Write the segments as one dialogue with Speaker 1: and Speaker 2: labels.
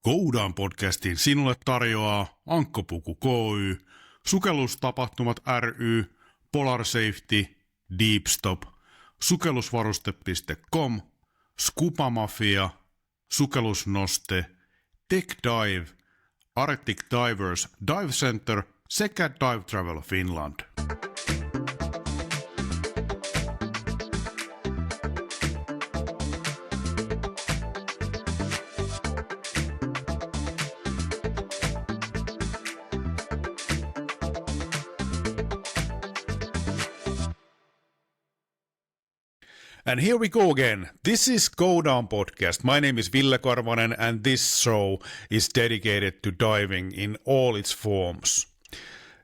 Speaker 1: Go Down -podcastin sinulle tarjoaa Ankkopuku Ky, Sukellustapahtumat ry, Polar Safety, Deepstop, sukellusvaruste.com, Scuba Mafia, Sukellusnoste, Tech Dive, Arctic Divers Dive Center sekä Dive Travel Finland. And here we go again. This is Go Down Podcast. My name is Ville Karvanen and this show is dedicated to diving in all its forms.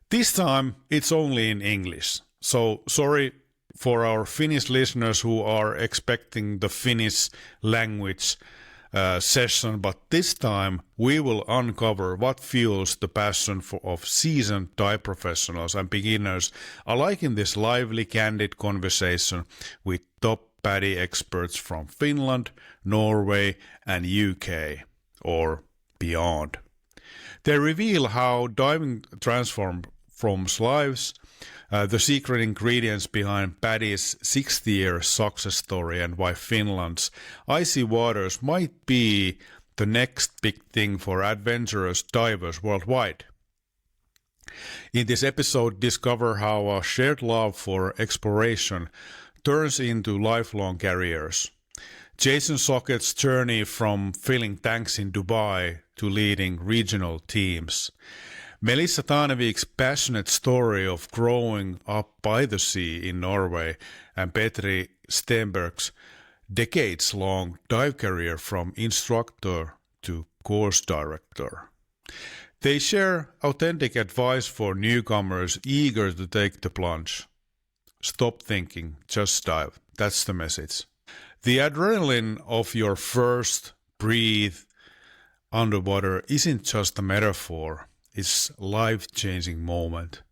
Speaker 1: This time it's only in English. So sorry for our Finnish listeners who are expecting the Finnish language session, but this time we will uncover what fuels the passion of seasoned dive professionals and beginners alike in this lively, candid conversation with top PADI experts from Finland, Norway and UK or beyond. They reveal how diving transforms lives, the secret ingredients behind PADI's 60-year success story and why Finland's icy waters might be the next big thing for adventurous divers worldwide. In this episode, discover how a shared love for exploration turns into lifelong careers. Jason Sockett's journey from filling tanks in Dubai to leading regional teams. Melissa Taanevig's passionate story of growing up by the sea in Norway, and Petri Stenberg's decades-long dive career from instructor to course director. They share authentic advice for newcomers eager to take the plunge. Stop thinking, just dive. That's the message. The adrenaline of your first breath underwater isn't just a metaphor. It's a life-changing moment.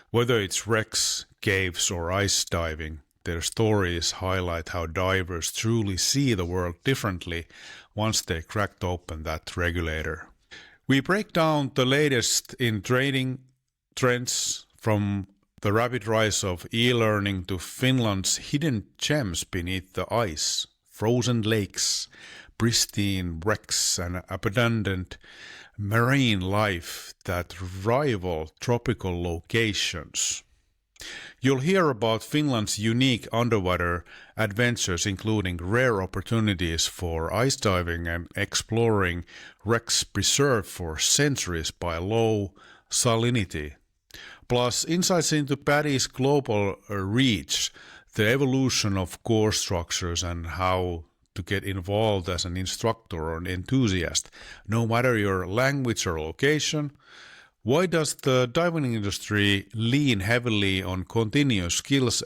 Speaker 1: Whether it's wrecks, caves or ice diving, their stories highlight how divers truly see the world differently once they cracked open that regulator. We break down the latest in training trends, from the rapid rise of e-learning to Finland's hidden gems beneath the ice, frozen lakes, pristine wrecks and abundant marine life that rival tropical locations. You'll hear about Finland's unique underwater adventures, including rare opportunities for ice diving and exploring wrecks preserved for centuries by low salinity. Plus insights into PADI's global reach, the evolution of course structures and how to get involved as an instructor or an enthusiast, no matter your language or location. Why does the diving industry lean heavily on continuous skills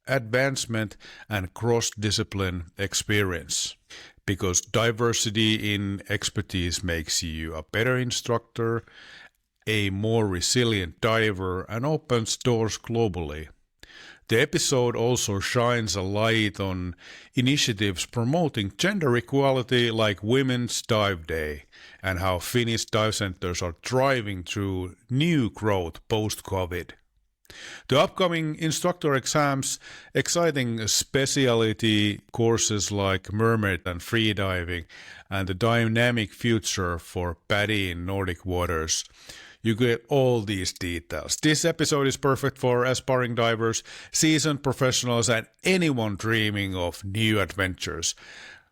Speaker 1: advancement and cross-discipline experience? Because diversity in expertise makes you a better instructor, a more resilient diver, and opens doors globally. The episode also shines a light on initiatives promoting gender equality like Women's Dive Day and how Finnish dive centers are thriving through new growth post-COVID. The upcoming instructor exams, exciting specialty courses like mermaid and freediving, and the dynamic future for PADI in Nordic waters. You get all these details. This episode is perfect for aspiring divers, seasoned professionals, and anyone dreaming of new adventures.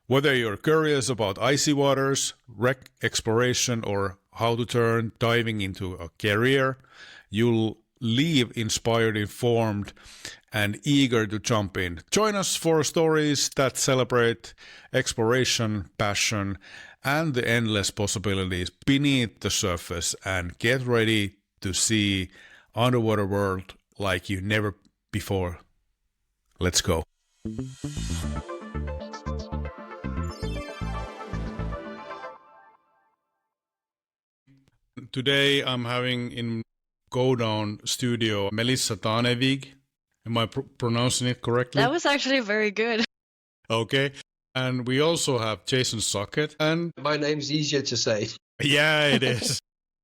Speaker 1: Whether you're curious about icy waters, wreck exploration, or how to turn diving into a career, you'll leave inspired, informed, and eager to jump in. Join us for stories that celebrate exploration, passion, and the endless possibilities beneath the surface, and get ready to see underwater world like you never before. Let's go. Today I'm having in Go Down studio Melissa Taanevig. Am I pronouncing it correctly?
Speaker 2: That was actually very good.
Speaker 1: Okay. And we also have Jason Sockett. And
Speaker 3: my name's easier to say.
Speaker 1: Yeah, it is.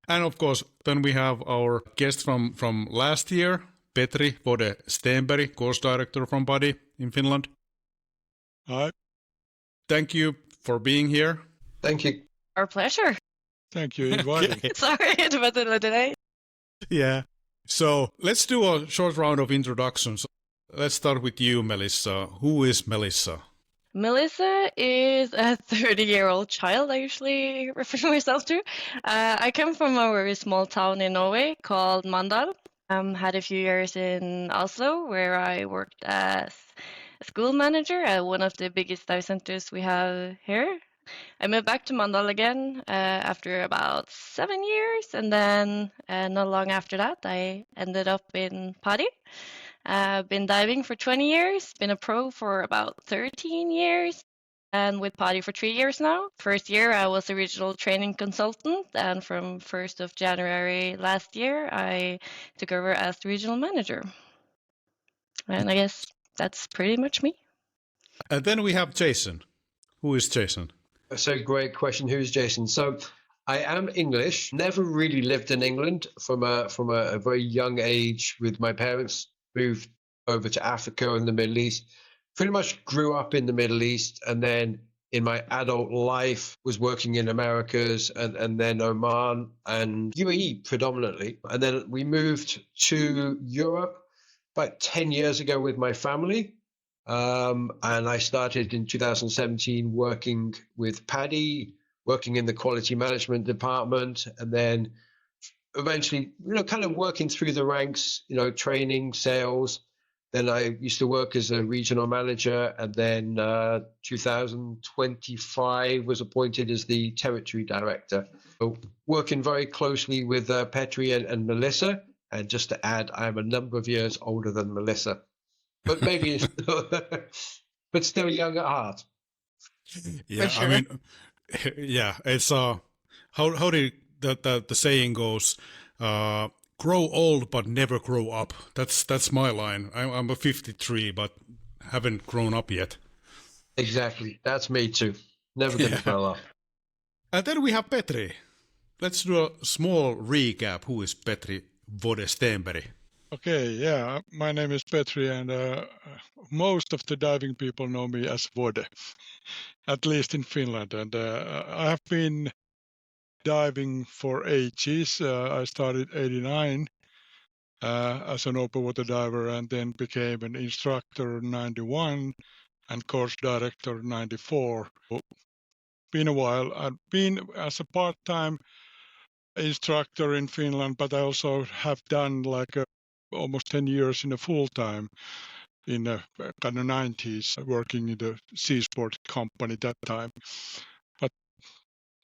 Speaker 1: And of course, then we have our guest from last year, Petri, Wode Stenberg, course director from PADI in Finland.
Speaker 2: Hi.
Speaker 1: Thank you for being here.
Speaker 3: Thank you.
Speaker 4: Our pleasure.
Speaker 2: Thank you for inviting.
Speaker 1: Okay.
Speaker 4: Sorry about the delay.
Speaker 1: Yeah. So let's do a short round of introductions. Let's start with you, Melissa. Who is Melissa?
Speaker 4: Melissa is a 30-year-old child, I usually refer to myself to. I come from a very small town in Norway called Mandal. Had a few years in Oslo where I worked as a school manager at one of the biggest dive centers we have here. I moved back to Mandal again after about 7 years, and then not long after that, I ended up in PADI. Been diving for 20 years, been a pro for about 13 years, and with PADI for 3 years now. First year, I was a regional training consultant, and from 1st of January last year, I took over as the regional manager. And I guess that's pretty much me.
Speaker 1: And then we have Jason. Who is Jason?
Speaker 3: That's a great question. Who's Jason? So I am English. Never really lived in England from a very young age with my parents. Moved over to Africa and the Middle East. Pretty much grew up in the Middle East, and then in my adult life was working in Americas and then Oman and UAE predominantly. And then we moved to Europe about 10 years ago with my family. And I started in 2017 working with PADI, working in the quality management department, and then eventually, kind of working through the ranks, training, sales. Then I used to work as a regional manager, and then 2025 was appointed as the territory director. So working very closely with Petri and Melissa. And just to add, I'm a number of years older than Melissa. But maybe, but still young at heart.
Speaker 1: Yeah,
Speaker 4: sure.
Speaker 1: I mean, yeah, it's how did the saying goes, grow old but never grow up. That's my line. I'm a 53, but haven't grown up yet.
Speaker 3: Exactly, that's me too. Never gonna grow up.
Speaker 1: And then we have Petri. Let's do a small recap. Who is Petri Wode Stenberg?
Speaker 2: Okay, yeah, my name is Petri, and most of the diving people know me as Wode, at least in Finland. And I have been diving for ages. I started '89 as an open water diver, and then became an instructor in '91 and course director in '94. Been a while. I've been as a part-time instructor in Finland, but I also have done like almost 10 years in a full-time in the kind of 90s, working in the sea sport company that time. But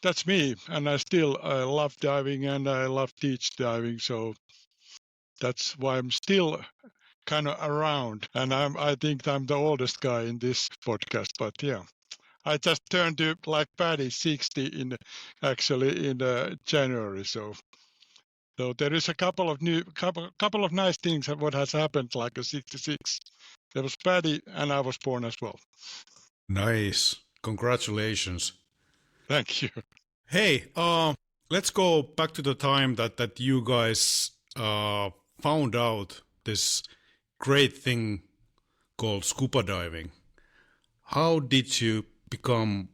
Speaker 2: that's me, and I love diving and I love teach diving, so that's why I'm still kind of around. And I think I'm the oldest guy in this podcast, but yeah. I just turned to like PADI 60 in January, so there is a couple of nice things of what has happened, like a 66. There was PADI, and I was born as well.
Speaker 1: Nice, congratulations.
Speaker 2: Thank you.
Speaker 1: Hey, let's go back to the time that you guys found out this great thing called scuba diving. How did you become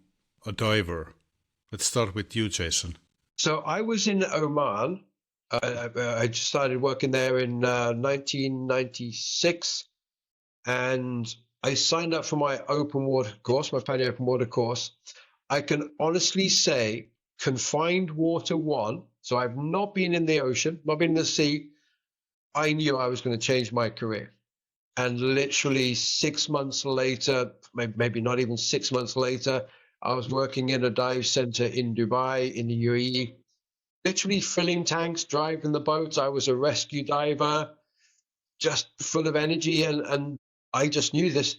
Speaker 1: a diver? Let's start with you, Jason.
Speaker 3: So I was in Oman. I just started working there in 1996, and I signed up for my open water course, my PADI open water course. I can honestly say confined water 1, so I've not been in the ocean, not been in the sea. I knew I was going to change my career. And literally 6 months later, maybe not even 6 months later, I was working in a dive center in Dubai, in the UAE, literally filling tanks, driving the boats. I was a rescue diver, just full of energy. And I just knew this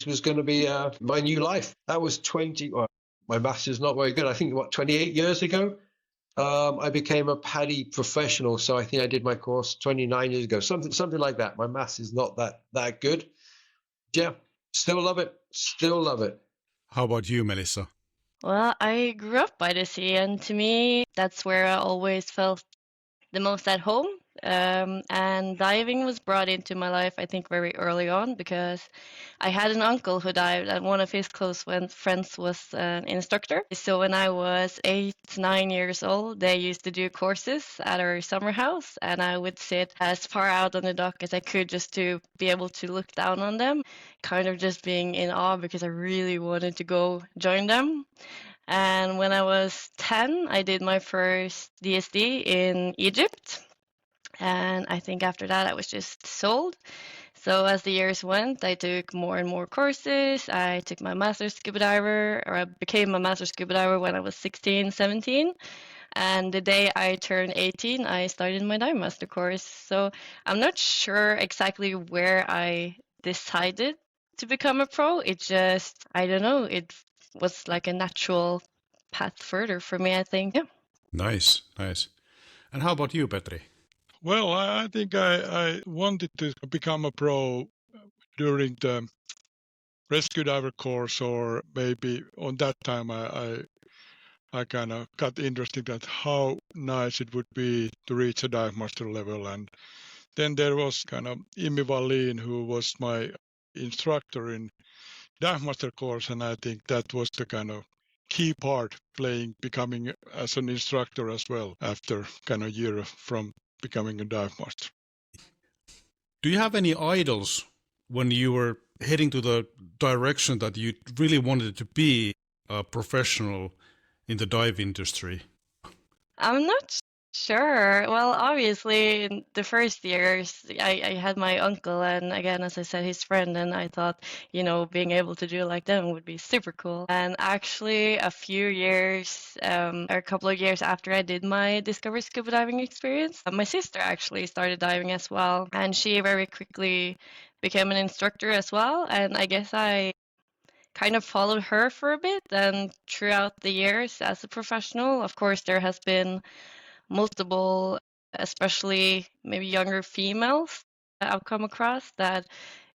Speaker 3: was going to be my new life. That was my maths is not very good. I think, 28 years ago, I became a PADI professional. So I think I did my course 29 years ago, something like that. My maths is not that good. Yeah, still love it. Still love it.
Speaker 1: How about you, Melissa?
Speaker 4: Well, I grew up by the sea, and to me, that's where I always felt the most at home. And diving was brought into my life, I think, very early on because I had an uncle who dived, and one of his friends was an instructor. So when I was 8, 9 years old, they used to do courses at our summer house, and I would sit as far out on the dock as I could just to be able to look down on them, kind of just being in awe because I really wanted to go join them. And when I was 10, I did my first DSD in Egypt. And I think after that, I was just sold. So as the years went, I took more and more courses. I took my master's scuba diver, or I became a master's scuba diver when I was 16, 17. And the day I turned 18, I started my dive master course. So I'm not sure exactly where I decided to become a pro. It just, I don't know, it was like a natural path further for me, I think. Yeah.
Speaker 1: Nice, nice. And how about you, Petri?
Speaker 2: Well, I think I wanted to become a pro during the rescue diver course, or maybe on that time I kind of got interested at how nice it would be to reach a dive master level. And then there was kind of Imi Wallin, who was my instructor in dive master course, and I think that was the kind of key part becoming as an instructor as well after kind of year from becoming a dive master.
Speaker 1: Do you have any idols when you were heading to the direction that you really wanted to be a professional in the dive industry?
Speaker 4: I'm not sure. Well, obviously, in the first years, I had my uncle, and again, as I said, his friend, and I thought, being able to do like them would be super cool. And actually, a few years, or a couple of years after I did my Discover Scuba Diving experience, my sister actually started diving as well, and she very quickly became an instructor as well. And I guess I kind of followed her for a bit, and throughout the years as a professional, of course, there has been multiple, especially maybe younger females that I've come across that,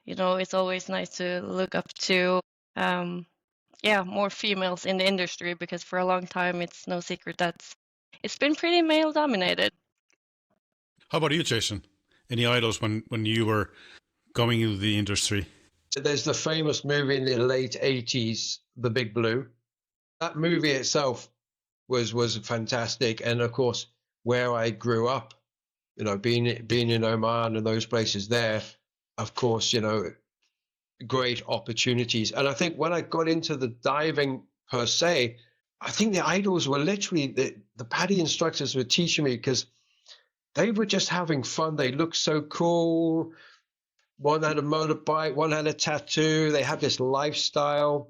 Speaker 4: it's always nice to look up to, more females in the industry, because for a long time, it's no secret that it's been pretty male dominated.
Speaker 1: How about you, Jason? Any idols when you were coming into the industry?
Speaker 3: There's the famous movie in the late 80s, The Big Blue. That movie itself was fantastic. And of course, where I grew up, being in Oman and those places there, of course, great opportunities. And I think when I got into the diving per se, I think the idols were literally the PADI instructors were teaching me, because they were just having fun. They looked so cool. One had a motorbike, one had a tattoo. They had this lifestyle.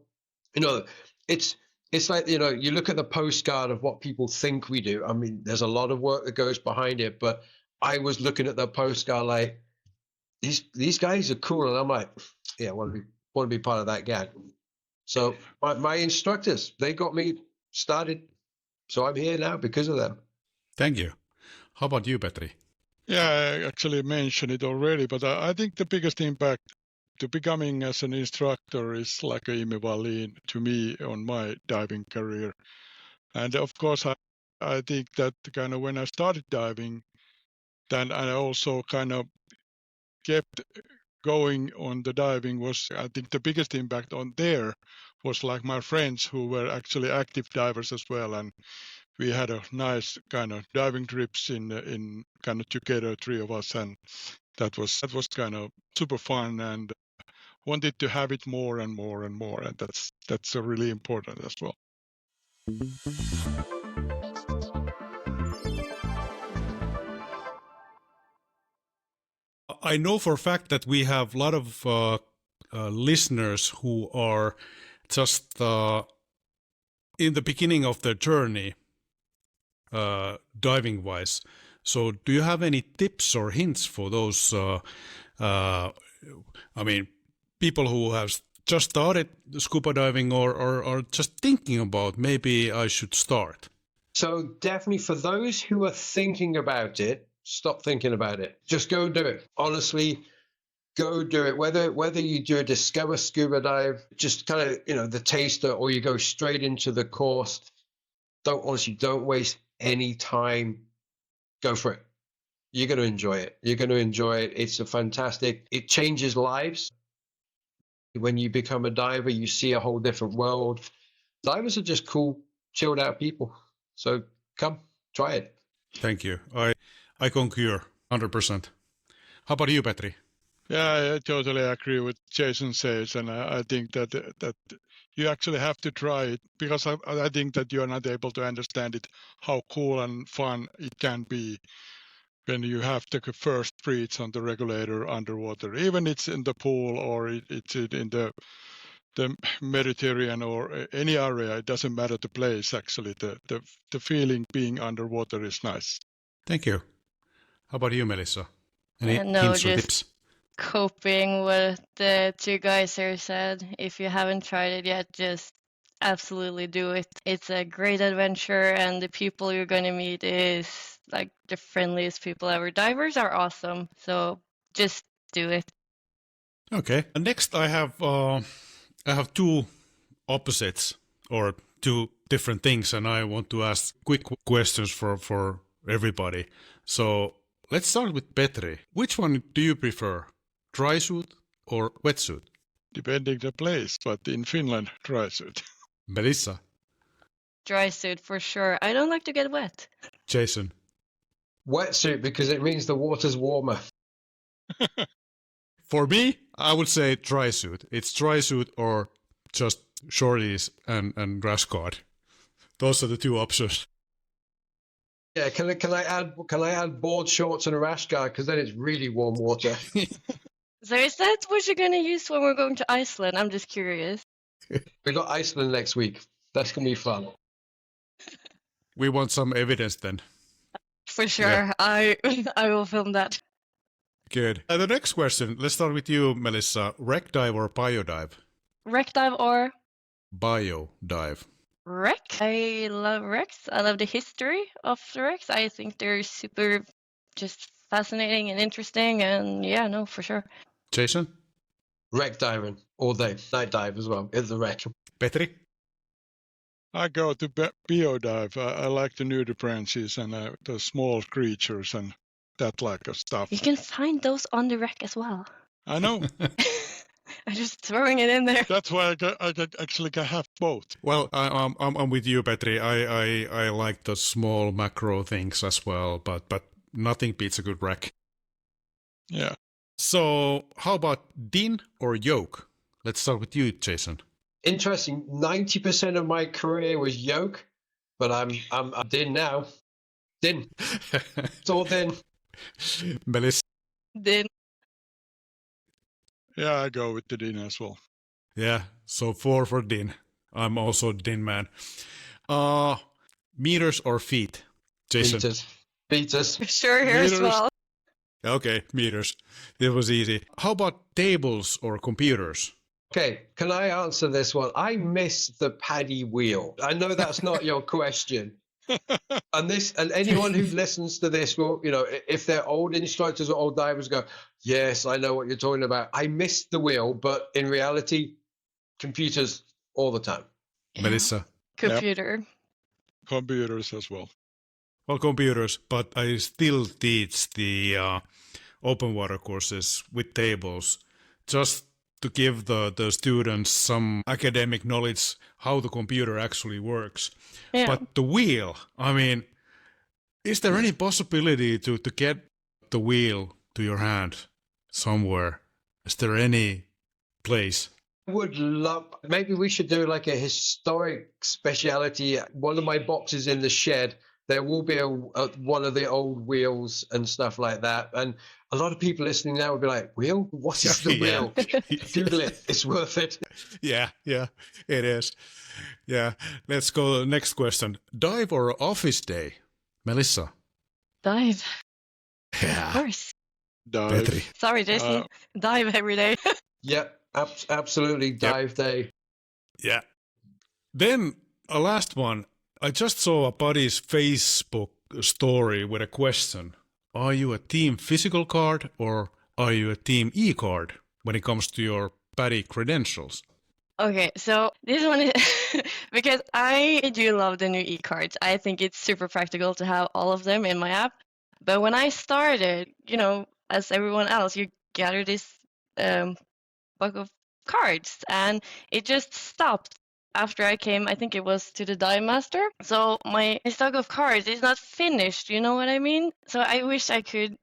Speaker 3: It's like, you look at the postcard of what people think we do. I mean, there's a lot of work that goes behind it, but I was looking at the postcard like, these guys are cool. And I'm like, yeah, I want to be part of that gang. So my instructors, they got me started. So I'm here now because of them.
Speaker 1: Thank you. How about you, Petri?
Speaker 2: Yeah, I actually mentioned it already, but I think the biggest impact to becoming as an instructor is like Imi Wallin to me on my diving career. And of course, I think that kind of when I started diving, then I also kind of kept going on the diving was, I think the biggest impact on there was like my friends who were actually active divers as well. And we had a nice kind of diving trips in kind of together, three of us, and that was kind of super fun, and wanted to have it more and more and more, and that's really important as well.
Speaker 1: I know for a fact that we have a lot of listeners who are just in the beginning of their journey, diving wise. So do you have any tips or hints for those, people who have just started scuba diving or just thinking about maybe I should start?
Speaker 3: So definitely for those who are thinking about it, stop thinking about it. Just go do it. Honestly, go do it. Whether you do a discover scuba dive, just kind of, the taster, or you go straight into the course, don't waste any time. Go for it. You're going to enjoy it. You're going to enjoy it. It's it changes lives. When you become a diver, you see a whole different world. Divers are just cool, chilled out people. So come, try it.
Speaker 1: Thank you. I concur 100%. How about you, Petri?
Speaker 2: Yeah, I totally agree with Jason says, and I think that you actually have to try it, because I think that you're not able to understand it, how cool and fun it can be when you have the first breach on the regulator underwater, even it's in the pool or it's in the Mediterranean or any area. It doesn't matter the place. Actually, the feeling being underwater is nice.
Speaker 1: Thank you. How about you, Melissa? Any
Speaker 4: No,
Speaker 1: hints or
Speaker 4: just
Speaker 1: tips?
Speaker 4: coping what the two guys here said. If you haven't tried it yet, just absolutely do it. It's a great adventure, and the people you're going to meet is like the friendliest people ever. Divers are awesome, so just do it.
Speaker 1: Okay. Next, I have two opposites or two different things, and I want to ask quick questions for everybody. So let's start with Petri. Which one do you prefer, dry suit or wetsuit?
Speaker 2: Depending the place, but in Finland, dry suit.
Speaker 1: Melissa,
Speaker 4: Dry suit for sure. I don't like to get wet.
Speaker 1: Jason,
Speaker 3: Wetsuit, because it means the water's warmer.
Speaker 1: for me, I would say dry suit. It's dry suit or just shorties and rash guard. Those are the two options.
Speaker 3: Yeah, can I add board shorts and a rash guard, because then it's really warm water.
Speaker 4: So is that what you're going to use when we're going to Iceland? I'm just curious.
Speaker 3: We got Iceland next week. That's gonna be fun.
Speaker 1: We want some evidence then.
Speaker 4: For sure.
Speaker 1: Yeah.
Speaker 4: I will film that.
Speaker 1: Good. The next question, let's start with you, Melissa. Wreck dive or bio dive?
Speaker 4: Wreck dive or
Speaker 1: Bio dive.
Speaker 4: wreck? I love wrecks. I love the history of the wrecks. I think they're super just fascinating and interesting, and yeah, no, for sure.
Speaker 1: Jason?
Speaker 3: Wreck diving all day. Night dive as well. It's the wreck.
Speaker 1: Petri?
Speaker 2: I go to biodive. I like the nudibranchs and the small creatures and that like of stuff.
Speaker 4: You can find those on the wreck as well.
Speaker 2: I know.
Speaker 4: I'm just throwing it in there.
Speaker 2: That's why I actually can have both.
Speaker 1: Well, I'm with you, Petri. I like the small macro things as well, but nothing beats a good wreck.
Speaker 2: Yeah.
Speaker 1: So how about din or yoke? Let's start with you, Jason.
Speaker 3: Interesting. 90% of my career was yoke, but I'm din now. Din. It's all din.
Speaker 1: Melissa?
Speaker 4: Then
Speaker 2: Yeah, I go with the din as well.
Speaker 1: Yeah, so 4 for din. I'm also din man. Meters or feet? Jason?
Speaker 3: Meters.
Speaker 4: for sure here as
Speaker 2: Meters.
Speaker 4: well.
Speaker 1: Okay, meters. It was easy. How about tables or computers?
Speaker 3: Okay, can I answer this one? I miss the PADI wheel. I know that's not your question. And anyone who listens to this will, if they're old instructors or old divers, go, yes, I know what you're talking about. I miss the wheel, but in reality, computers all the time.
Speaker 1: Melissa?
Speaker 4: Computer.
Speaker 2: Computers as well.
Speaker 1: Well, computers, but I still teach the open water courses with tables just to give the students some academic knowledge how the computer actually works.
Speaker 4: Yeah.
Speaker 1: But the wheel, I mean, is there any possibility to get the wheel to your hand somewhere? Is there any place?
Speaker 3: Would love, maybe we should do like a historic speciality. One of my boxes in the shed, there will be one of the old wheels and stuff like that. And a lot of people listening now would be like, wheel? What is the
Speaker 1: Yeah.
Speaker 3: wheel? Google it. It's worth it.
Speaker 1: Yeah, it is. Yeah, let's go to the next question. Dive or office day? Melissa?
Speaker 4: Dive. Of
Speaker 1: Yeah,
Speaker 4: course.
Speaker 2: Dive.
Speaker 1: Petri.
Speaker 4: Sorry, Jason. Dive every day.
Speaker 3: Yep, absolutely. Dive day.
Speaker 1: Yeah. Then a last one. I just saw a buddy's Facebook story with a question. Are you a team physical card or are you a team e-card when it comes to your PADI credentials?
Speaker 4: Okay, so this one is because I do love the new e-cards. I think it's super practical to have all of them in my app. But when I started, as everyone else, you gather this book of cards, and it just stopped after I came. I think it was to the Dive Master. So my stock of cards is not finished. You know what I mean? So I wish I could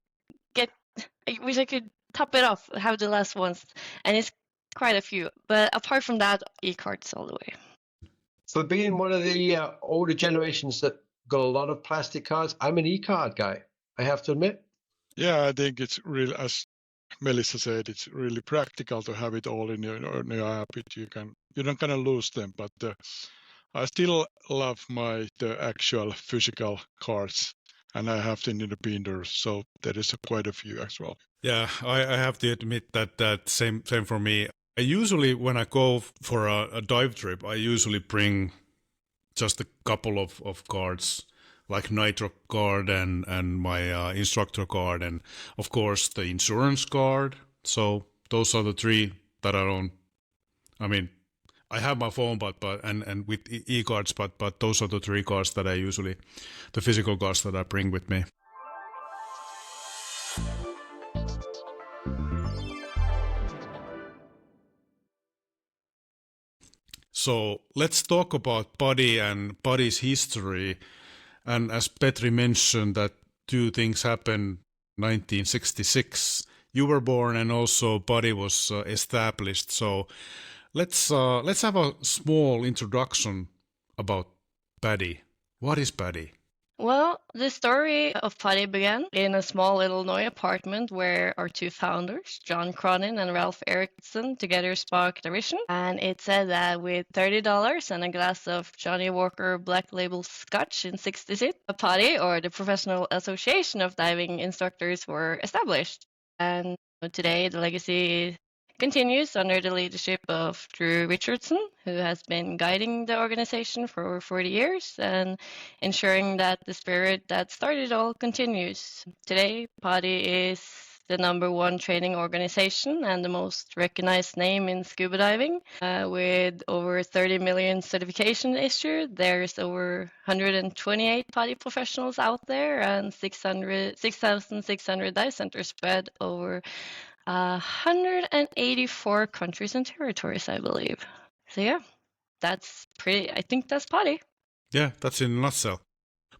Speaker 4: top it off, have the last ones, and it's quite a few. But apart from that, e-cards all the way.
Speaker 3: For being one of the older generations that got a lot of plastic cards, I'm an e-card guy, I have to admit.
Speaker 2: Yeah, I think it's really, as Melissa said, it's really practical to have it all in your app. You're not gonna lose them, but I still love the actual physical cards, and I have them in the binder, so there is quite a few as well.
Speaker 1: Yeah, I have to admit that same for me. I usually, when I go for a dive trip, I usually bring just a couple of cards, like Nitro card and my instructor card, and of course the insurance card. So those are the three that I don't. I mean, I have my phone, but and with e-cards, but those are the three cards that I usually, the physical cards that I bring with me. So let's talk about PADI and PADI's history. And as Petri mentioned, that two things happened 1966. You were born, and also PADI was established. So let's have a small introduction about PADI. What is PADI?
Speaker 4: Well, the story of PADI began in a small Illinois apartment where our two founders, John Cronin and Ralph Erickson, together sparked a vision. And it said that with $30 and a glass of Johnny Walker Black Label Scotch in 60 a PADI, or the Professional Association of Diving Instructors, were established. And today the legacy continues under the leadership of Drew Richardson, who has been guiding the organization for over 40 years and ensuring that the spirit that started it all continues. Today, PADI is the #1 training organization and the most recognized name in scuba diving. With over 30 million certifications issued, there's over 128 PADI professionals out there and 6,600 dive centers spread over 184 countries and territories, I believe. So yeah, I think that's PADI.
Speaker 1: Yeah, that's in a nutshell.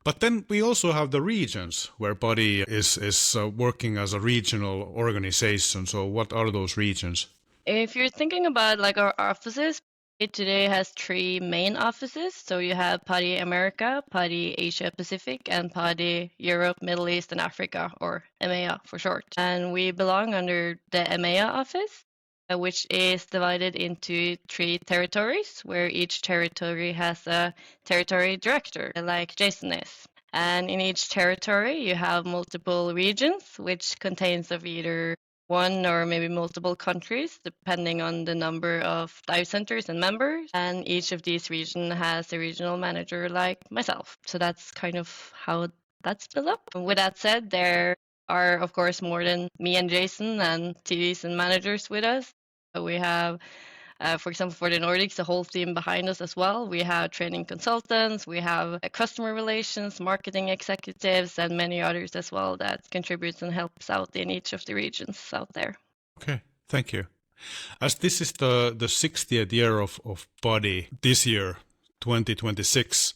Speaker 1: But then we also have the regions where PADI is working as a regional organization. So what are those regions?
Speaker 4: If you're thinking about like our offices, it today has 3 main offices. So you have PADI America, PADI Asia Pacific, and PADI Europe, Middle East, and Africa, or EMEA for short. And we belong under the EMEA office, which is divided into 3 territories, where each territory has a territory director, like Jason is. And in each territory, you have multiple regions, which contains of either one or maybe multiple countries, depending on the number of dive centers and members. And each of these regions has a regional manager like myself. So that's kind of how that's built up. And with that said, there are, of course, more than me and Jason and TDs and managers with us. We have, for example, for the Nordics, the whole team behind us as well. We have training consultants, we have customer relations, marketing executives, and many others as well that contributes and helps out in each of the regions out there.
Speaker 1: Okay, thank you. As this is the 60th year of PADI this year, 2026,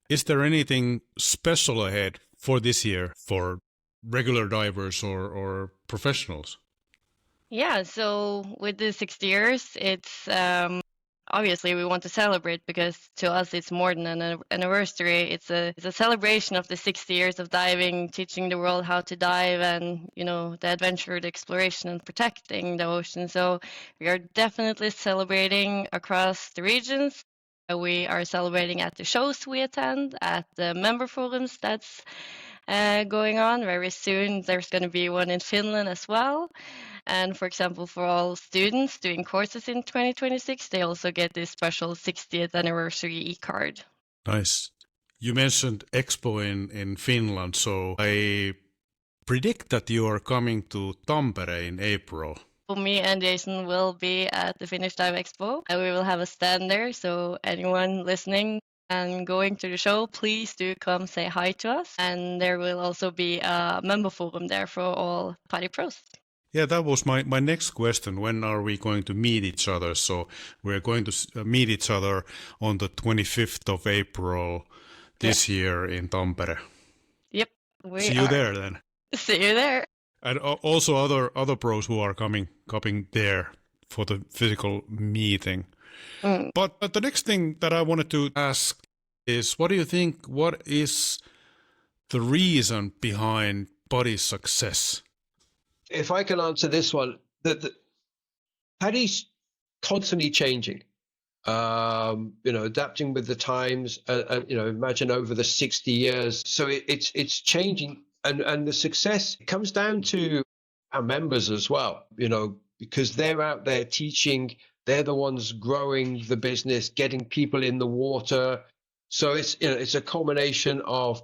Speaker 1: is there anything special ahead for this year for regular divers or professionals?
Speaker 4: Yeah, so with the 60 years, it's obviously we want to celebrate because to us it's more than an anniversary. It's a celebration of the 60 years of diving, teaching the world how to dive, and the adventure, the exploration, and protecting the ocean. So we are definitely celebrating across the regions. We are celebrating at the shows we attend, at the member forums that's going on very soon. There's going to be one in Finland as well. And for example, for all students doing courses in 2026, they also get this special 60th anniversary e-card.
Speaker 1: Nice. You mentioned Expo in Finland, so I predict that you are coming to Tampere in April.
Speaker 4: Me and Jason will be at the Finnish Dive Expo, and we will have a stand there. So anyone listening and going to the show, please do come say hi to us. And there will also be a member forum there for all PADI pros.
Speaker 1: Yeah, that was my next question. When are we going to meet each other? So we're going to meet each other on the 25th of April this year in Tampere.
Speaker 4: Yep.
Speaker 1: See you there then.
Speaker 4: See you there.
Speaker 1: And also other pros who are coming there for the physical meeting. But the next thing that I wanted to ask is, what do you think? What is the reason behind PADI's success?
Speaker 3: If I can answer this one, the PADI's constantly changing. Adapting with the times. Imagine over the 60 years. So it's changing. And the success comes down to our members as well, because they're out there teaching, they're the ones growing the business, getting people in the water. So it's a combination of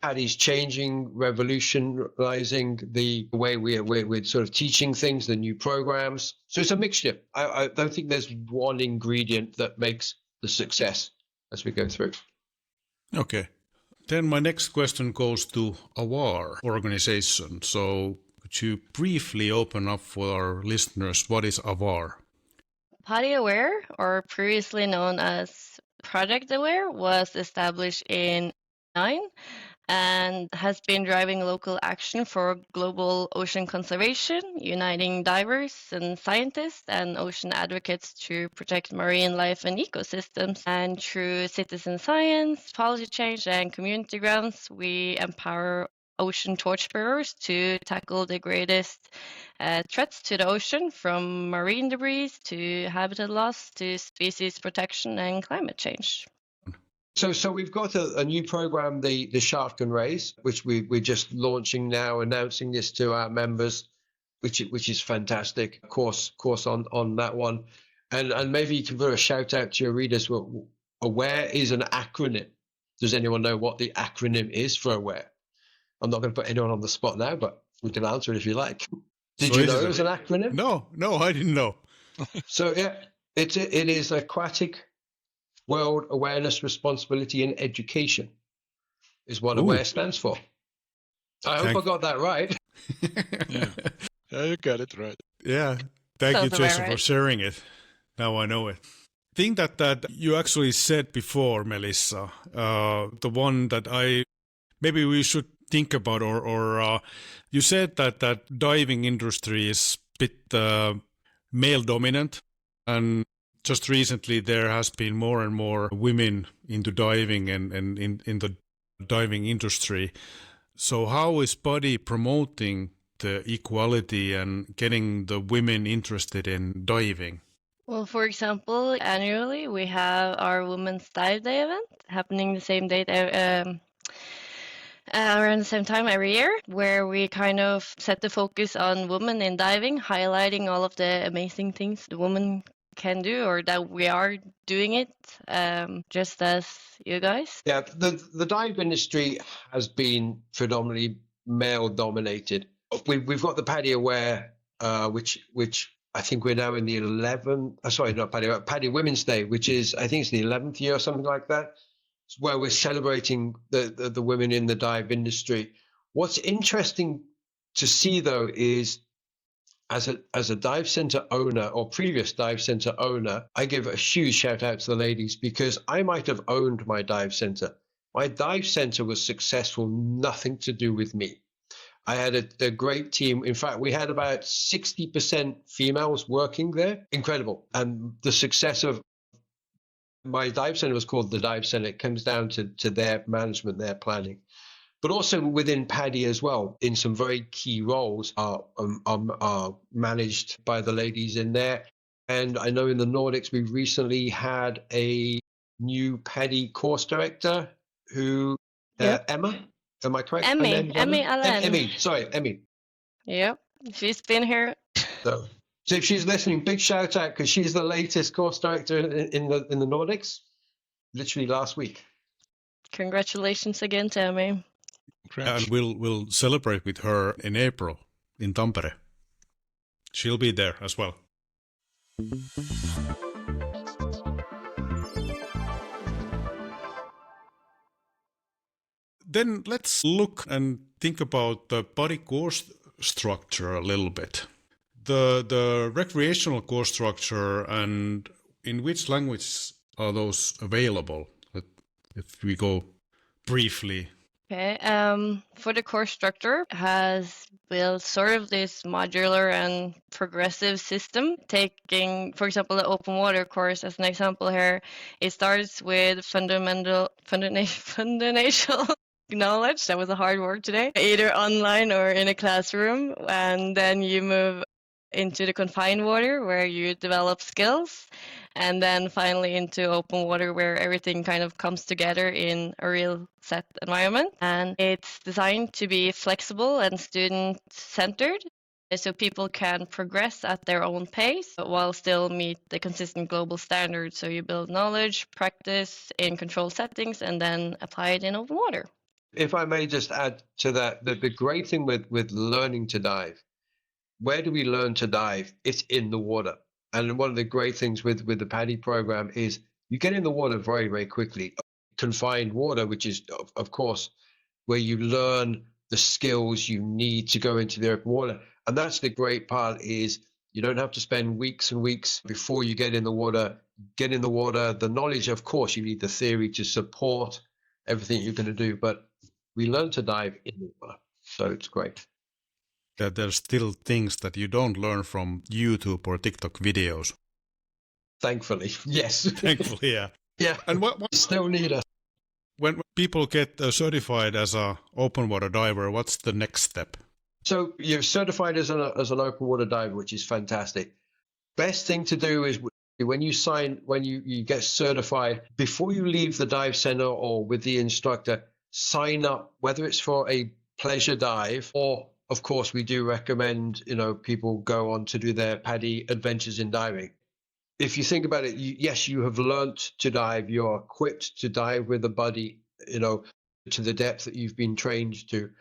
Speaker 3: PADI's changing, revolutionizing the way we're sort of teaching things, the new programs. So it's a mixture. I don't think there's one ingredient that makes the success as we go through.
Speaker 1: Okay. Then my next question goes to AWAR organization. So could you briefly open up for our listeners, what is AWAR?
Speaker 4: PADI Aware, or previously known as Project Aware, was established in 2009 and has been driving local action for global ocean conservation, uniting divers and scientists and ocean advocates to protect marine life and ecosystems. And through citizen science, policy change, and community grants, we empower ocean torchbearers to tackle the greatest threats to the ocean, from marine debris to habitat loss to species protection and climate change.
Speaker 3: So we've got a new program, the Shark and Raise, which we're just launching now, announcing this to our members, which is fantastic. Course on that one, and maybe you can put a shout out to your readers. AWARE is an acronym. Does anyone know what the acronym is for AWARE? I'm not going to put anyone on the spot now, but we can answer it if you like. Did you know it was an acronym?
Speaker 1: No, I didn't know.
Speaker 3: So yeah, it is Aquatic World Awareness, Responsibility and Education is what AWARE stands for. I hope I got that right.
Speaker 2: Yeah, you got it right.
Speaker 1: Yeah, thank you, Jason, for sharing it. Now I know it. I think that you actually said before, Melissa, the one that maybe we should think about, or you said that diving industry is a bit male dominant, and just recently there has been more and more women into diving and in the diving industry. So how is PADI promoting the equality and getting the women interested in diving?
Speaker 4: Well, for example, annually we have our Women's Dive Day event happening the same date around the same time every year, where we kind of set the focus on women in diving, highlighting all of the amazing things the women can do, or that we are doing it, just as you guys.
Speaker 3: Yeah, the dive industry has been predominantly male dominated. We've got the PADI Aware, which I think we're now in the 11th. Sorry, not PADI Aware, PADI Women's Day, which is, I think it's the 11th year or something like that, where we're celebrating the women in the dive industry. What's interesting to see, though, is as a dive center owner or previous dive center owner, I give a huge shout out to the ladies, because I might have owned my dive center. My dive center was successful, nothing to do with me. I had a great team. In fact, we had about 60% females working there. Incredible. And the success of my dive center was called the Dive Center. It comes down to their management, their planning. But also within PADI as well, in some very key roles are managed by the ladies in there. And I know in the Nordics, we recently had a new PADI course director who, Emma, am I correct?
Speaker 4: Emmy Allen.
Speaker 3: Emmy.
Speaker 4: Yep, she's been here.
Speaker 3: So if she's listening, big shout out, because she's the latest course director in the Nordics, literally last week.
Speaker 4: Congratulations again to Emmy.
Speaker 2: scratch.
Speaker 1: And we'll celebrate with her in April in Tampere. She'll be there as well. Then let's look and think about the PADI course structure a little bit. The recreational course structure, and in which language are those available? If we go briefly.
Speaker 4: Okay. For the course structure, has built sort of this modular and progressive system. Taking, for example, the open water course as an example here, it starts with fundamental knowledge. That was a hard word today. Either online or in a classroom, and then you move into the confined water where you develop skills, and then finally into open water where everything kind of comes together in a real set environment. And it's designed to be flexible and student-centered, so people can progress at their own pace while still meet the consistent global standards. So you build knowledge, practice in controlled settings, and then apply it in open water.
Speaker 3: If I may just add to that, the great thing with learning to dive, where do we learn to dive? It's in the water. And one of the great things with the PADI program is you get in the water very, very quickly. Confined water, which is, of course, where you learn the skills you need to go into the open water. And that's the great part, is you don't have to spend weeks and weeks before you get in the water. Get in the water. The knowledge, of course, you need the theory to support everything you're going to do. But we learn to dive in the water. So it's great.
Speaker 1: That there's still things that you don't learn from YouTube or TikTok videos.
Speaker 3: Thankfully, yes.
Speaker 1: Thankfully, yeah.
Speaker 3: Yeah.
Speaker 1: And what
Speaker 3: Still need us.
Speaker 1: when people get certified as a open water diver, what's the next step?
Speaker 3: So you're certified as an open water diver, which is fantastic. Best thing to do is when you get certified, before you leave the dive center or with the instructor, sign up, whether it's for a pleasure dive or, of course, we do recommend, people go on to do their PADI adventures in diving. If you think about it, yes, you have learnt to dive. You're equipped to dive with a buddy, to the depth that you've been trained to.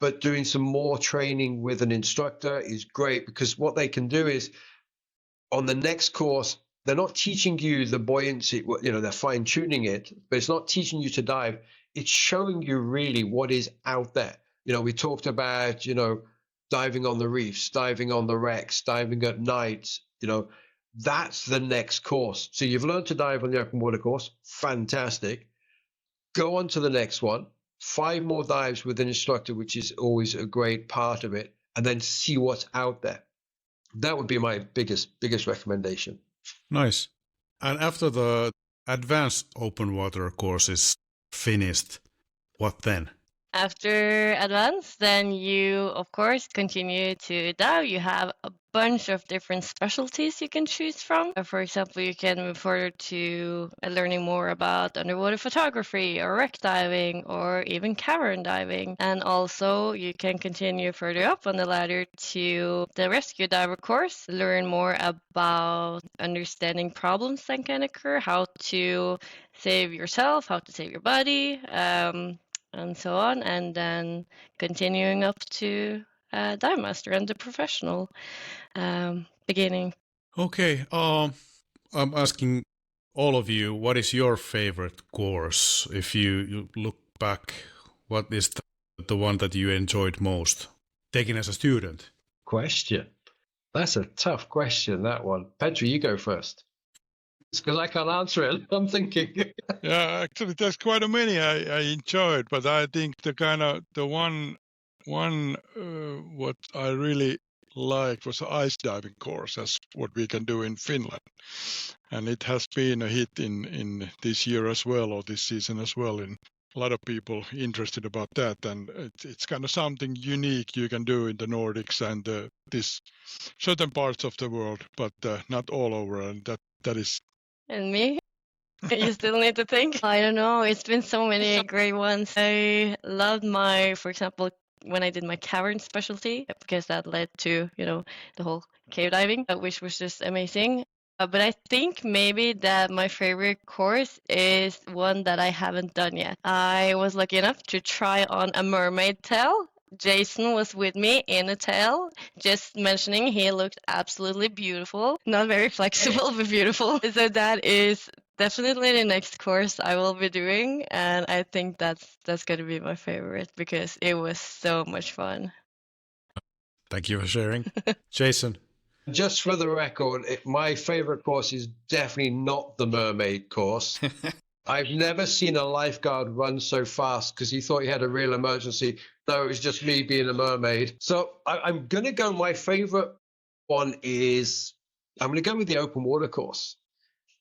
Speaker 3: But doing some more training with an instructor is great, because what they can do is on the next course, they're not teaching you the buoyancy, they're fine tuning it, but it's not teaching you to dive. It's showing you really what is out there. We talked about, diving on the reefs, diving on the wrecks, diving at night, that's the next course. So you've learned to dive on the open water course. Fantastic. Go on to the next one. 5 more dives with an instructor, which is always a great part of it, and then see what's out there. That would be my biggest recommendation.
Speaker 1: Nice. And after the advanced open water course is finished, what then?
Speaker 4: After advanced, then you, of course, continue to dive. You have a bunch of different specialties you can choose from. For example, you can move forward to learning more about underwater photography or wreck diving or even cavern diving. And also you can continue further up on the ladder to the rescue diver course, learn more about understanding problems that can occur, how to save yourself, how to save your body, and so on, and then continuing up to dive master and the professional beginning.
Speaker 1: Okay, I'm asking all of you, what is your favorite course? If you look back, what is the one that you enjoyed most, taking as a student?
Speaker 3: Question. That's a tough question, that one. Petri, you go first. It's because I can't answer it. I'm thinking.
Speaker 2: Yeah, actually, there's quite a many I enjoyed, but I think the one what I really liked was the ice diving course, as what we can do in Finland, and it has been a hit in this year as well, or this season as well. And a lot of people interested about that, and it's kind of something unique you can do in the Nordics and this certain parts of the world, but not all over, and that is.
Speaker 4: And me? You still need to think? I don't know. It's been so many great ones. I loved for example, when I did my cavern specialty, because that led to, the whole cave diving, which was just amazing. But I think maybe that my favorite course is one that I haven't done yet. I was lucky enough to try on a mermaid tail. Jason was with me in a tail, just mentioning he looked absolutely beautiful. Not very flexible, but beautiful. So that is definitely the next course I will be doing, and I think that's going to be my favorite because it was so much fun.
Speaker 1: Thank you for sharing. Jason?
Speaker 3: Just for the record, my favorite course is definitely not the mermaid course. I've never seen a lifeguard run so fast because he thought he had a real emergency. No, it was just me being a mermaid. So I'm going to go, my favorite one is, I'm going to go with the open water course,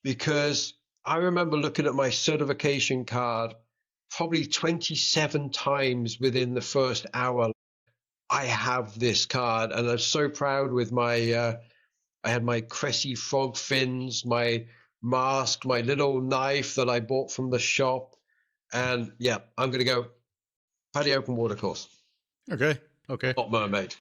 Speaker 3: because I remember looking at my certification card probably 27 times within the first hour. I have this card, and I'm so proud with my, I had my Cressy frog fins, my mask, my little knife that I bought from the shop. And yeah, I'm going to go PADI open water course,
Speaker 1: Okay.
Speaker 3: not mermaid.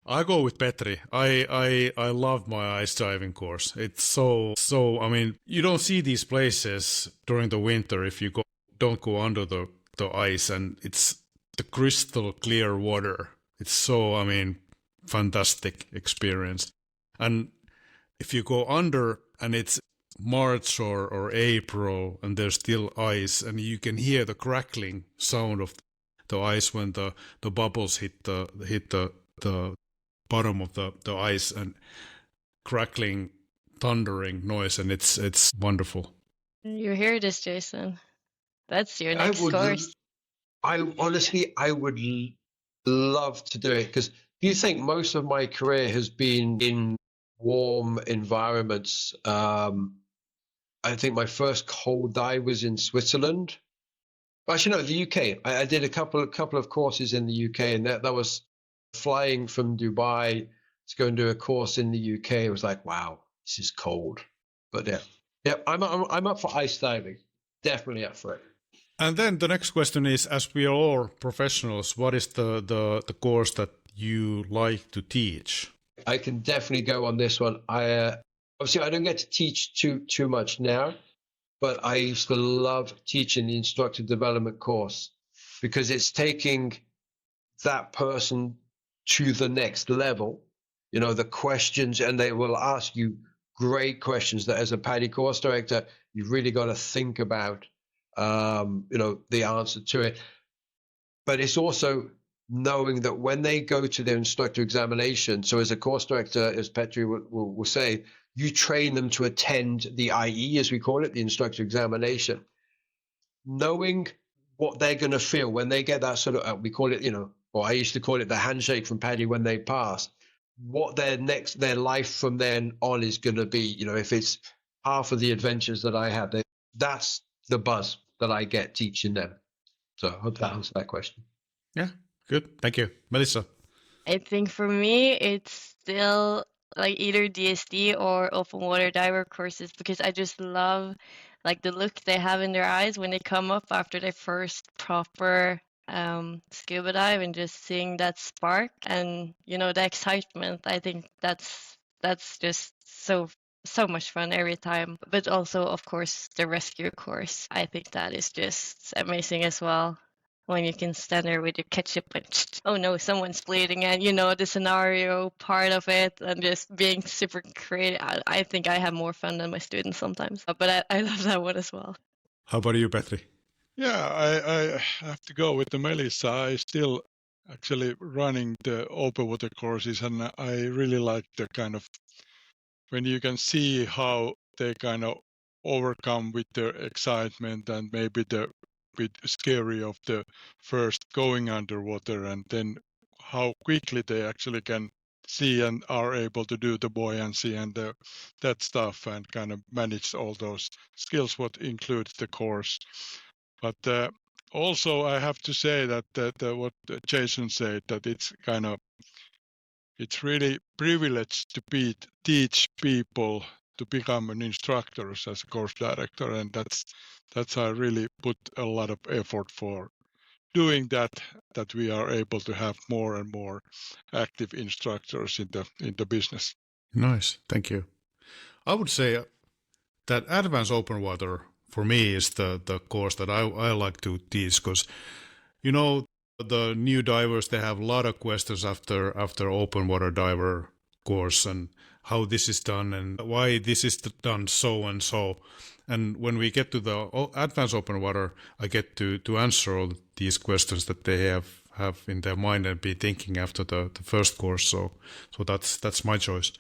Speaker 1: I go with Petri. I love my ice diving course. It's so I mean, you don't see these places during the winter if you don't go under the ice, and it's the crystal clear water. It's so, I mean, fantastic experience. And if you go under and it's March or April and there's still ice, and you can hear the crackling sound of the ice when the bubbles hit the bottom of the ice, and crackling, thundering noise, and it's wonderful.
Speaker 4: You hear this, Jason? That's your
Speaker 3: I
Speaker 4: next
Speaker 3: would,
Speaker 4: course.
Speaker 3: I honestly, I would love to do it, because you think most of my career has been in warm environments. I think my first cold dive was in Switzerland. Actually, no, the UK. I did a couple of courses in the UK, and that was flying from Dubai to go and do a course in the UK. It was like, wow, this is cold. But yeah, I'm up for ice diving. Definitely up for it.
Speaker 1: And then the next question is, as we are all professionals, what is the course that you like to teach?
Speaker 3: I can definitely go on this one. Obviously I don't get to teach too much now, but I used to love teaching the instructor development course, because it's taking that person to the next level. You know, the questions, and they will ask you great questions that as a PADI course director, you've really got to think about, you know, the answer to it. But it's also knowing that when they go to their instructor examination, so as a course director, as Petri will say, you train them to attend the IE, as we call it, the instructor examination. Knowing what they're going to feel when they get that sort of, we call it, you know, or I used to call it the handshake from PADI when they pass, what their life from then on is going to be. You know, if it's half of the adventures that I had, that's the buzz that I get teaching them. So I hope that answers that question.
Speaker 1: Yeah, good. Thank you. Melissa?
Speaker 4: I think for me, it's still like either DSD or open water diver courses, because I just love like the look they have in their eyes when they come up after their first proper scuba dive, and just seeing that spark and, you know, the excitement. I think that's just so much fun every time. But also, of course, the rescue course. I think that is just amazing as well. When you can stand there with your ketchup and oh no, someone's bleeding, and you know the scenario part of it, and just being super creative. I think I have more fun than my students sometimes, but I love that one as well.
Speaker 1: How about you, Petri?
Speaker 2: Yeah, I have to go with the Melissa. I still actually running the open water courses, and I really like the kind of when you can see how they kind of overcome with their excitement and maybe the bit scary of the first going underwater, and then how quickly they actually can see and are able to do the buoyancy and that stuff, and kind of manage all those skills what includes the course. But also I have to say that what Jason said, that it's really privileged to teach people to become an instructor as a course director, and that's I really put a lot of effort for doing that we are able to have more and more active instructors in the business.
Speaker 1: Nice, thank you. I would say that advanced open water for me is the course that I like to teach, because the new divers, they have a lot of questions after open water diver course, and how this is done and why this is done so and so. And when we get to the advanced open water, I get to answer all these questions that they have in their mind and be thinking after the first course. So that's my choice.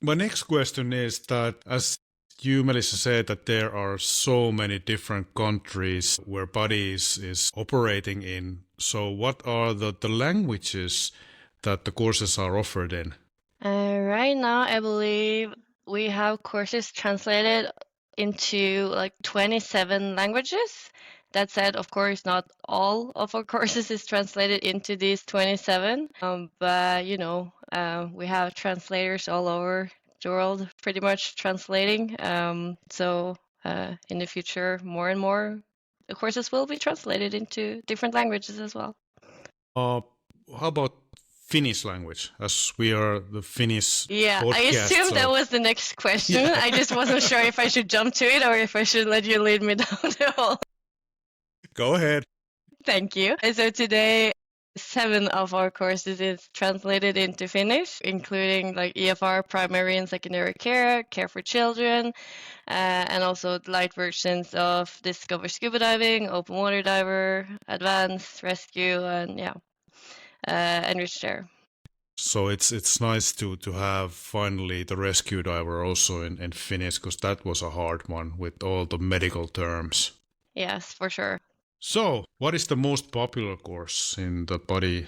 Speaker 1: My next question is that, as you, Melissa, said that there are so many different countries where PADI is operating in. So what are the languages that the courses are offered in?
Speaker 4: Right now, I believe we have courses translated into like 27 languages. That said, of course, not all of our courses is translated into these 27. But we have translators all over the world, pretty much translating. So in the future, more and more the courses will be translated into different languages as well.
Speaker 1: How about Finnish language, as we are the Finnish podcast?
Speaker 4: I assumed that was the next question.
Speaker 1: Yeah.
Speaker 4: I just wasn't sure if I should jump to it or if I should let you lead me down the hole.
Speaker 1: Go ahead.
Speaker 4: Thank you. So today, 7 of our courses is translated into Finnish, including like EFR, primary and secondary care, care for children, and also light versions of Discover Scuba Diving, Open Water Diver, Advanced, Rescue, and Enriched Air.
Speaker 1: So it's nice to have finally the rescue diver also in Finnish, because that was a hard one with all the medical terms.
Speaker 4: Yes, for sure.
Speaker 1: So, what is the most popular course in the PADI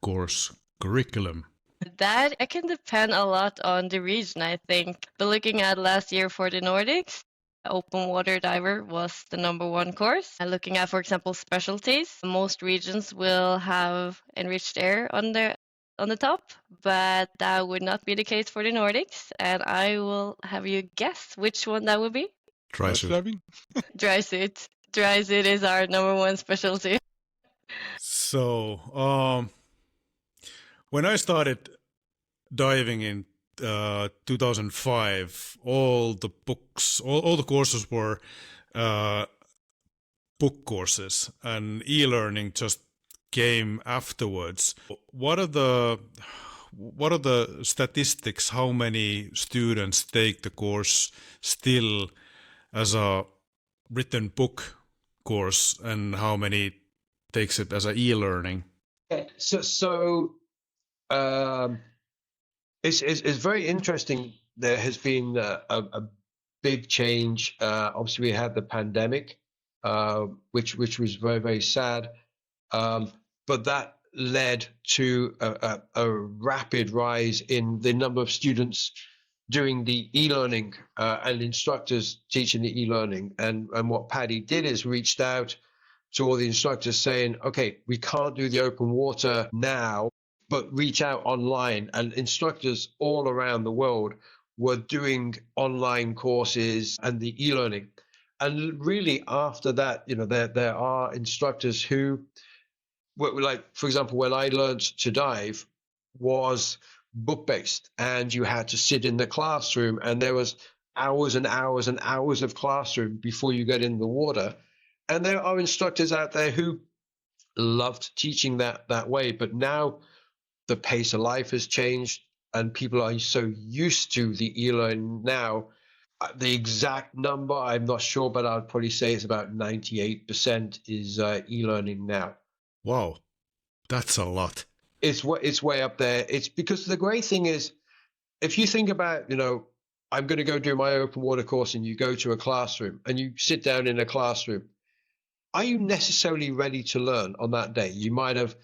Speaker 1: course curriculum?
Speaker 4: That can depend a lot on the region, I think. But looking at last year for the Nordics, Open Water Diver was the #1 course. And looking at, for example, specialties, most regions will have Enriched Air on the top, but that would not be the case for the Nordics. And I will have you guess which one that would be.
Speaker 1: Dry suit.
Speaker 2: Diving?
Speaker 4: Dry suit. Dry suit is our #1 specialty.
Speaker 1: So, when I started diving in 2005, all the books, all the courses were book courses, and e-learning just came afterwards. What are the statistics? How many students take the course still as a written book course, and how many takes it as a e-learning?
Speaker 3: It's very interesting. There has been a big change. Obviously, we had the pandemic, which was very, very sad. But that led to a rapid rise in the number of students doing the e-learning and instructors teaching the e-learning. And what PADI did is reached out to all the instructors saying, okay, we can't do the open water now, but reach out online. And instructors all around the world were doing online courses and the e-learning. And really after that, there are instructors who, like, for example, when I learned to dive was book-based, and you had to sit in the classroom, and there was hours and hours and hours of classroom before you get in the water. And there are instructors out there who loved teaching that way, but now the pace of life has changed and people are so used to the e-learning now. The exact number, I'm not sure, but I'd probably say it's about 98% is e-learning now.
Speaker 1: Wow, that's a lot.
Speaker 3: It's way up there. It's because the great thing is, if you think about, I'm going to go do my open water course, and you go to a classroom and you sit down in a classroom, are you necessarily ready to learn on that day? You might have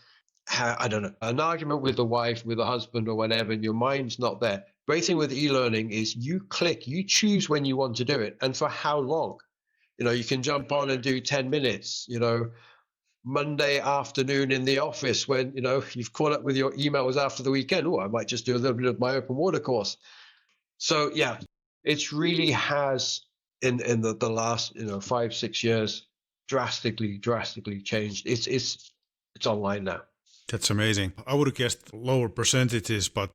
Speaker 3: had, I don't know, an argument with the wife, with the husband or whatever, and your mind's not there. Great thing with e-learning is you choose when you want to do it and for how long. You can jump on and do 10 minutes, Monday afternoon in the office when, you've caught up with your emails after the weekend. Oh, I might just do a little bit of my open water course. So, yeah, it really has in the last 5-6 years drastically changed. It's online now.
Speaker 1: That's amazing. I would have guessed lower percentages, but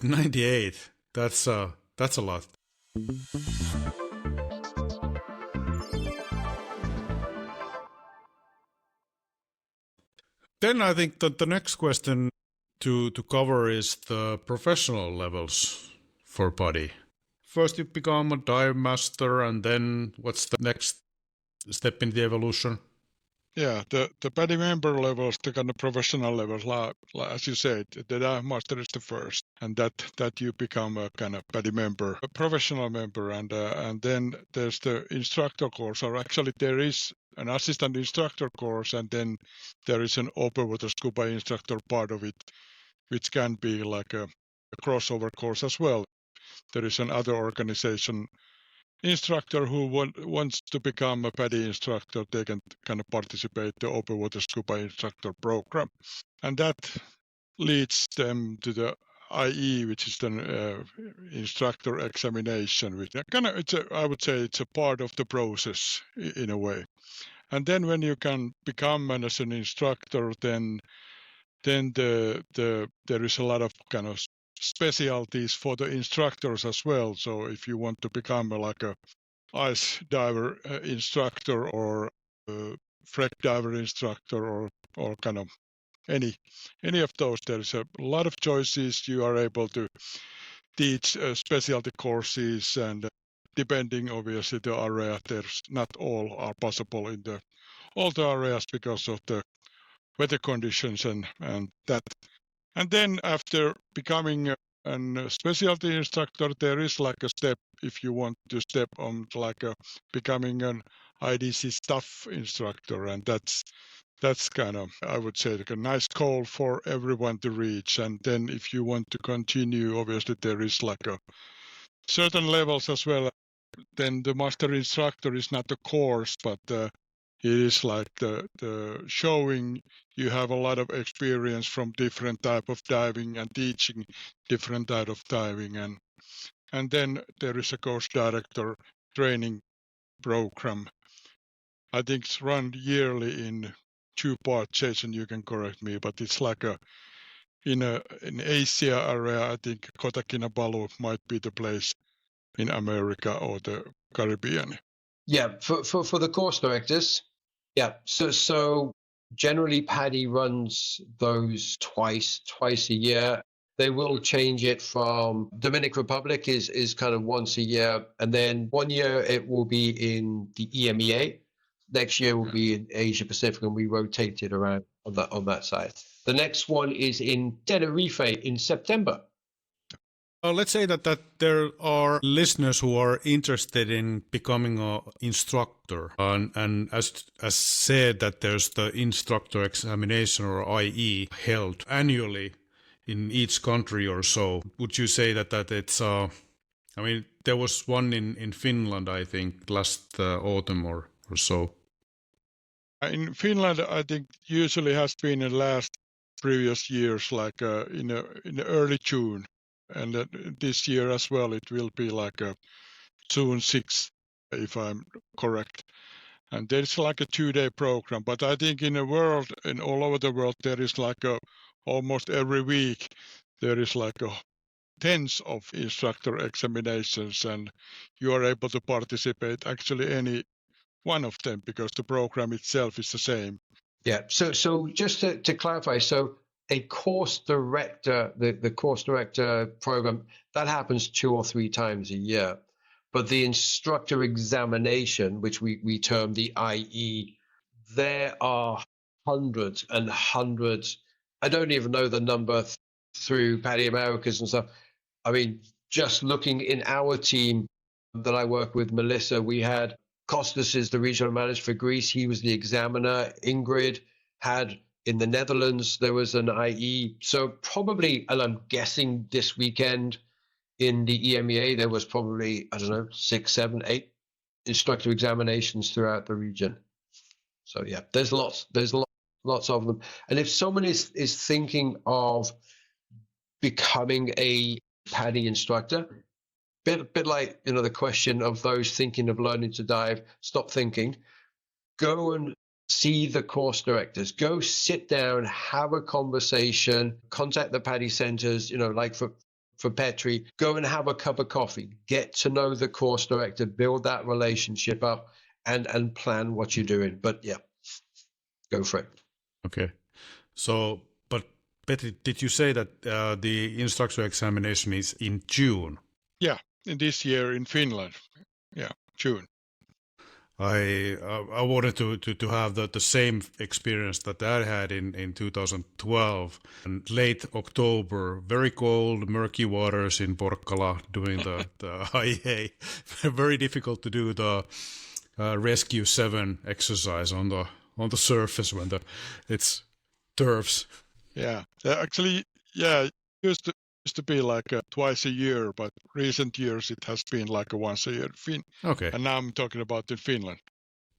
Speaker 1: 98. That's a lot. Then I think that the next question to cover is the professional levels for PADI. First you become a dive master, and then what's the next step in the evolution?
Speaker 2: Yeah, the PADI member levels, the kind of professional levels, as you said, the dive master is the first, and that you become a kind of PADI member, a professional member, and then there's the instructor course, or actually there is an assistant instructor course, and then there is an open water scuba instructor part of it, which can be like a crossover course as well. There is another organization instructor who wants to become a PADI instructor. They can kind of participate the open water scuba instructor program, and that leads them to the IE, which is the instructor examination. Which I would say it's a part of the process in a way. And then when you can become as an instructor, then there is a lot of kind of specialties for the instructors as well. So if you want to become like a ice diver instructor or freak diver instructor or kind of any of those, there is a lot of choices. You are able to teach specialty courses, and depending obviously the area, there's not all are possible in all the areas because of the weather conditions and that. And then after becoming a specialty instructor, there is like a step if you want to step on like becoming an IDC staff instructor, and that's kind of, I would say, like a nice goal for everyone to reach. And then if you want to continue, obviously there is like a certain levels as well. Then the master instructor is not a course, but it is like the showing you have a lot of experience from different type of diving and teaching different type of diving, and then there is a course director training program. I think it's run yearly in 2 parts. Jason, you can correct me, but it's like in Asia area. I think Kota Kinabalu might be the place in America or the Caribbean.
Speaker 3: Yeah, for the course directors. Yeah, so generally PADI runs those twice a year. They will change it from Dominican Republic is kind of once a year, and then 1 year it will be in the EMEA. Next year will be in Asia Pacific, and we rotate it around on that side. The next one is in Tenerife in September.
Speaker 1: Let's say that there are listeners who are interested in becoming an instructor, and as said, that there's the instructor examination or IE held annually in each country or so. Would you say that it's I mean, there was one in Finland, I think, last autumn or so.
Speaker 2: In Finland, I think usually has been in last previous years, like in early June. And this year as well, it will be like June 6th, if I'm correct. And there's like a 2-day program. But I think in the world, in all over the world, there is like almost every week, there is like tens of instructor examinations, and you are able to participate actually any one of them because the program itself is the same.
Speaker 3: Yeah. So just to clarify, so a course director, the course director program, that happens 2 or 3 times a year. But the instructor examination, which we term the IE, there are hundreds and hundreds. I don't even know the number through PADI Americas and stuff. I mean, just looking in our team that I work with, Melissa, we had Costas is the regional manager for Greece. He was the examiner. Ingrid had in the Netherlands, there was an IE. So probably, and I'm guessing this weekend in the EMEA, there was probably, I don't know, 6, 7, 8 instructor examinations throughout the region. So yeah, there's lots of them. And if someone is thinking of becoming a PADI instructor, bit like, the question of those thinking of learning to dive, stop thinking, go and see the course directors, go sit down, have a conversation, contact the PADI centers, like for Petri, go and have a cup of coffee, get to know the course director, build that relationship up and plan what you're doing. But yeah, go for it.
Speaker 1: Okay. So, but Petri, did you say that the instructor examination is in June?
Speaker 2: Yeah, in this year in Finland. Yeah, June.
Speaker 1: I wanted to have the same experience that I had in 2012. And late October, very cold, murky waters in Porkkala doing the IEA. Very difficult to do the Rescue 7 exercise on the surface when it's turfs.
Speaker 2: Yeah, actually, yeah, it used to be like twice a year, but recent years it has been like a once a year.
Speaker 1: Okay.
Speaker 2: And now I'm talking about in Finland.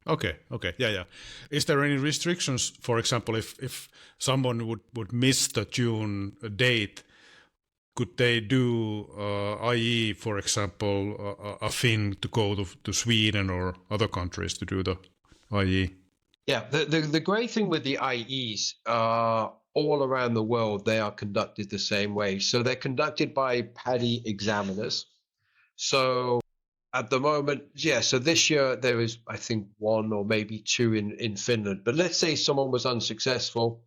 Speaker 1: Okay, yeah. Is there any restrictions, for example, if someone would miss the June date, could they do i.e., for example, a Finn to go to Sweden or other countries to do the IE?
Speaker 3: Yeah, the great thing with the IEs, all around the world, they are conducted the same way. So they're conducted by PADI examiners. So at the moment, yeah, so this year there is, I think, one or maybe two in Finland. But let's say someone was unsuccessful,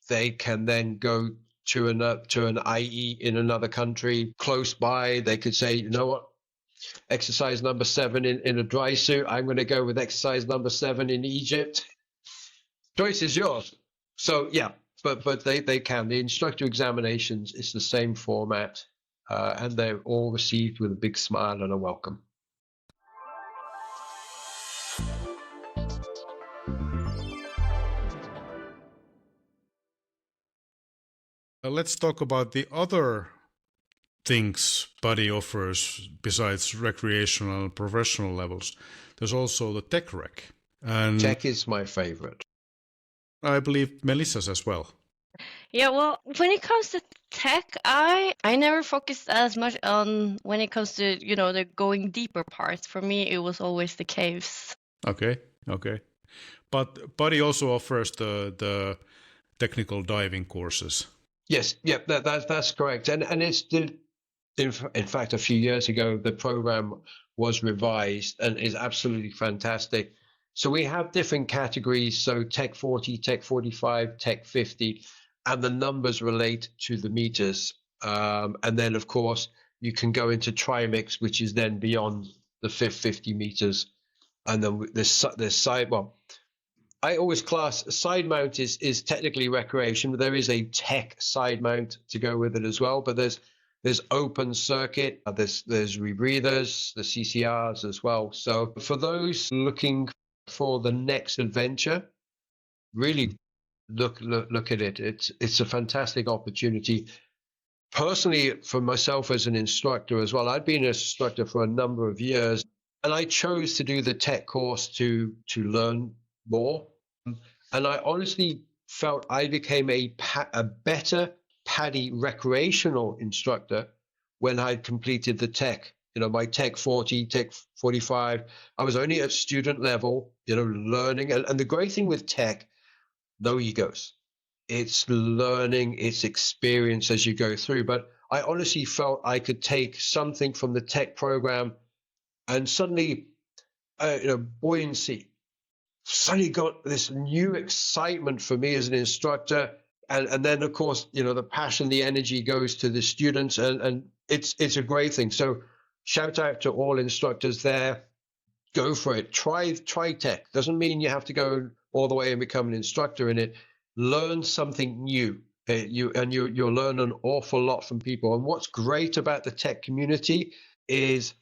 Speaker 3: they can then go to an IE in another country close by. They could say, you know what, exercise number 7 in a dry suit, I'm going to go with exercise number 7 in Egypt. Choice is yours. So yeah, but they can. The instructor examinations is the same format, and they're all received with a big smile and a welcome.
Speaker 1: Let's talk about the other things PADI offers besides recreational and professional levels. There's also the tech rec. And
Speaker 3: Tech is my favorite.
Speaker 1: I believe Melissa's as well.
Speaker 4: Yeah, well, when it comes to tech, I never focused as much on when it comes to, the going deeper parts. For me, it was always the caves.
Speaker 1: Okay. But PADI also offers the technical diving courses.
Speaker 3: Yes, yeah, that's correct. And it's still, in fact, a few years ago, the program was revised and is absolutely fantastic. So we have different categories. So Tech 40, Tech 45, Tech 50, and the numbers relate to the meters. And then, of course, you can go into trimix, which is then beyond the 50 meters. And then there's side, well, I always class side mount is technically recreation, but there is a tech side mount to go with it as well. But there's open circuit, there's rebreathers, the CCRs as well. So for those looking for the next adventure, really look at it. It's a fantastic opportunity. Personally, for myself as an instructor as well, I'd been an instructor for a number of years, and I chose to do the tech course to learn more. And I honestly felt I became a better PADI recreational instructor when I'd completed the tech. My Tech 40, Tech 45. I was only at student level, learning. And the great thing with tech, no egos. It's learning, it's experience as you go through. But I honestly felt I could take something from the tech program and suddenly, buoyancy, suddenly got this new excitement for me as an instructor. And then, of course, the passion, the energy goes to the students, and it's a great thing. So shout out to all instructors there. Go for it. Try tech. Doesn't mean you have to go all the way and become an instructor in it. Learn something new. You'll learn an awful lot from people. And what's great about the tech community is,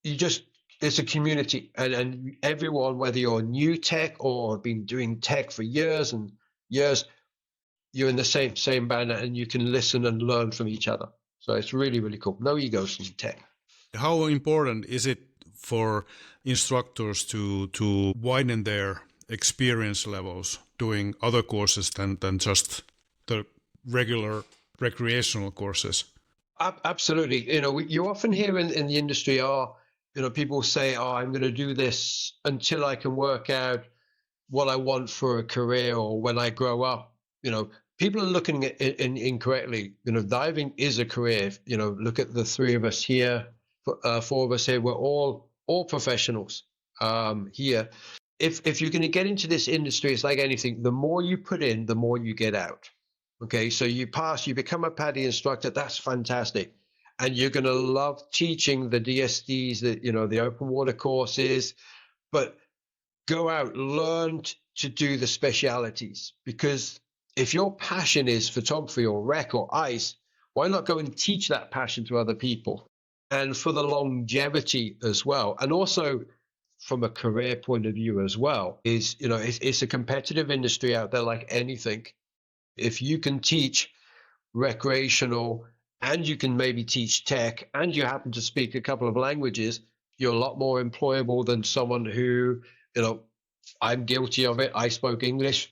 Speaker 3: it's a community, and everyone, whether you're new tech or been doing tech for years and years, you're in the same banner, and you can listen and learn from each other. So it's really, really cool. No egos in tech.
Speaker 1: How important is it for instructors to widen their experience levels doing other courses than just the regular recreational courses?
Speaker 3: Absolutely. You often hear in the industry, people say, I'm going to do this until I can work out what I want for a career or when I grow up. People are looking at it incorrectly. Diving is a career. Look at the three of us here, four of us here. We're all professionals here. If you're going to get into this industry, it's like anything. The more you put in, the more you get out. Okay, so you become a PADI instructor. That's fantastic, and you're going to love teaching the DSDs, the open water courses. But go out, learn to do the specialities, because if your passion is photography or rec or ice, why not go and teach that passion to other people? And for the longevity as well, and also from a career point of view as well, is it's a competitive industry out there like anything. If you can teach recreational and you can maybe teach tech and you happen to speak a couple of languages, you're a lot more employable than someone who, I'm guilty of it. I spoke English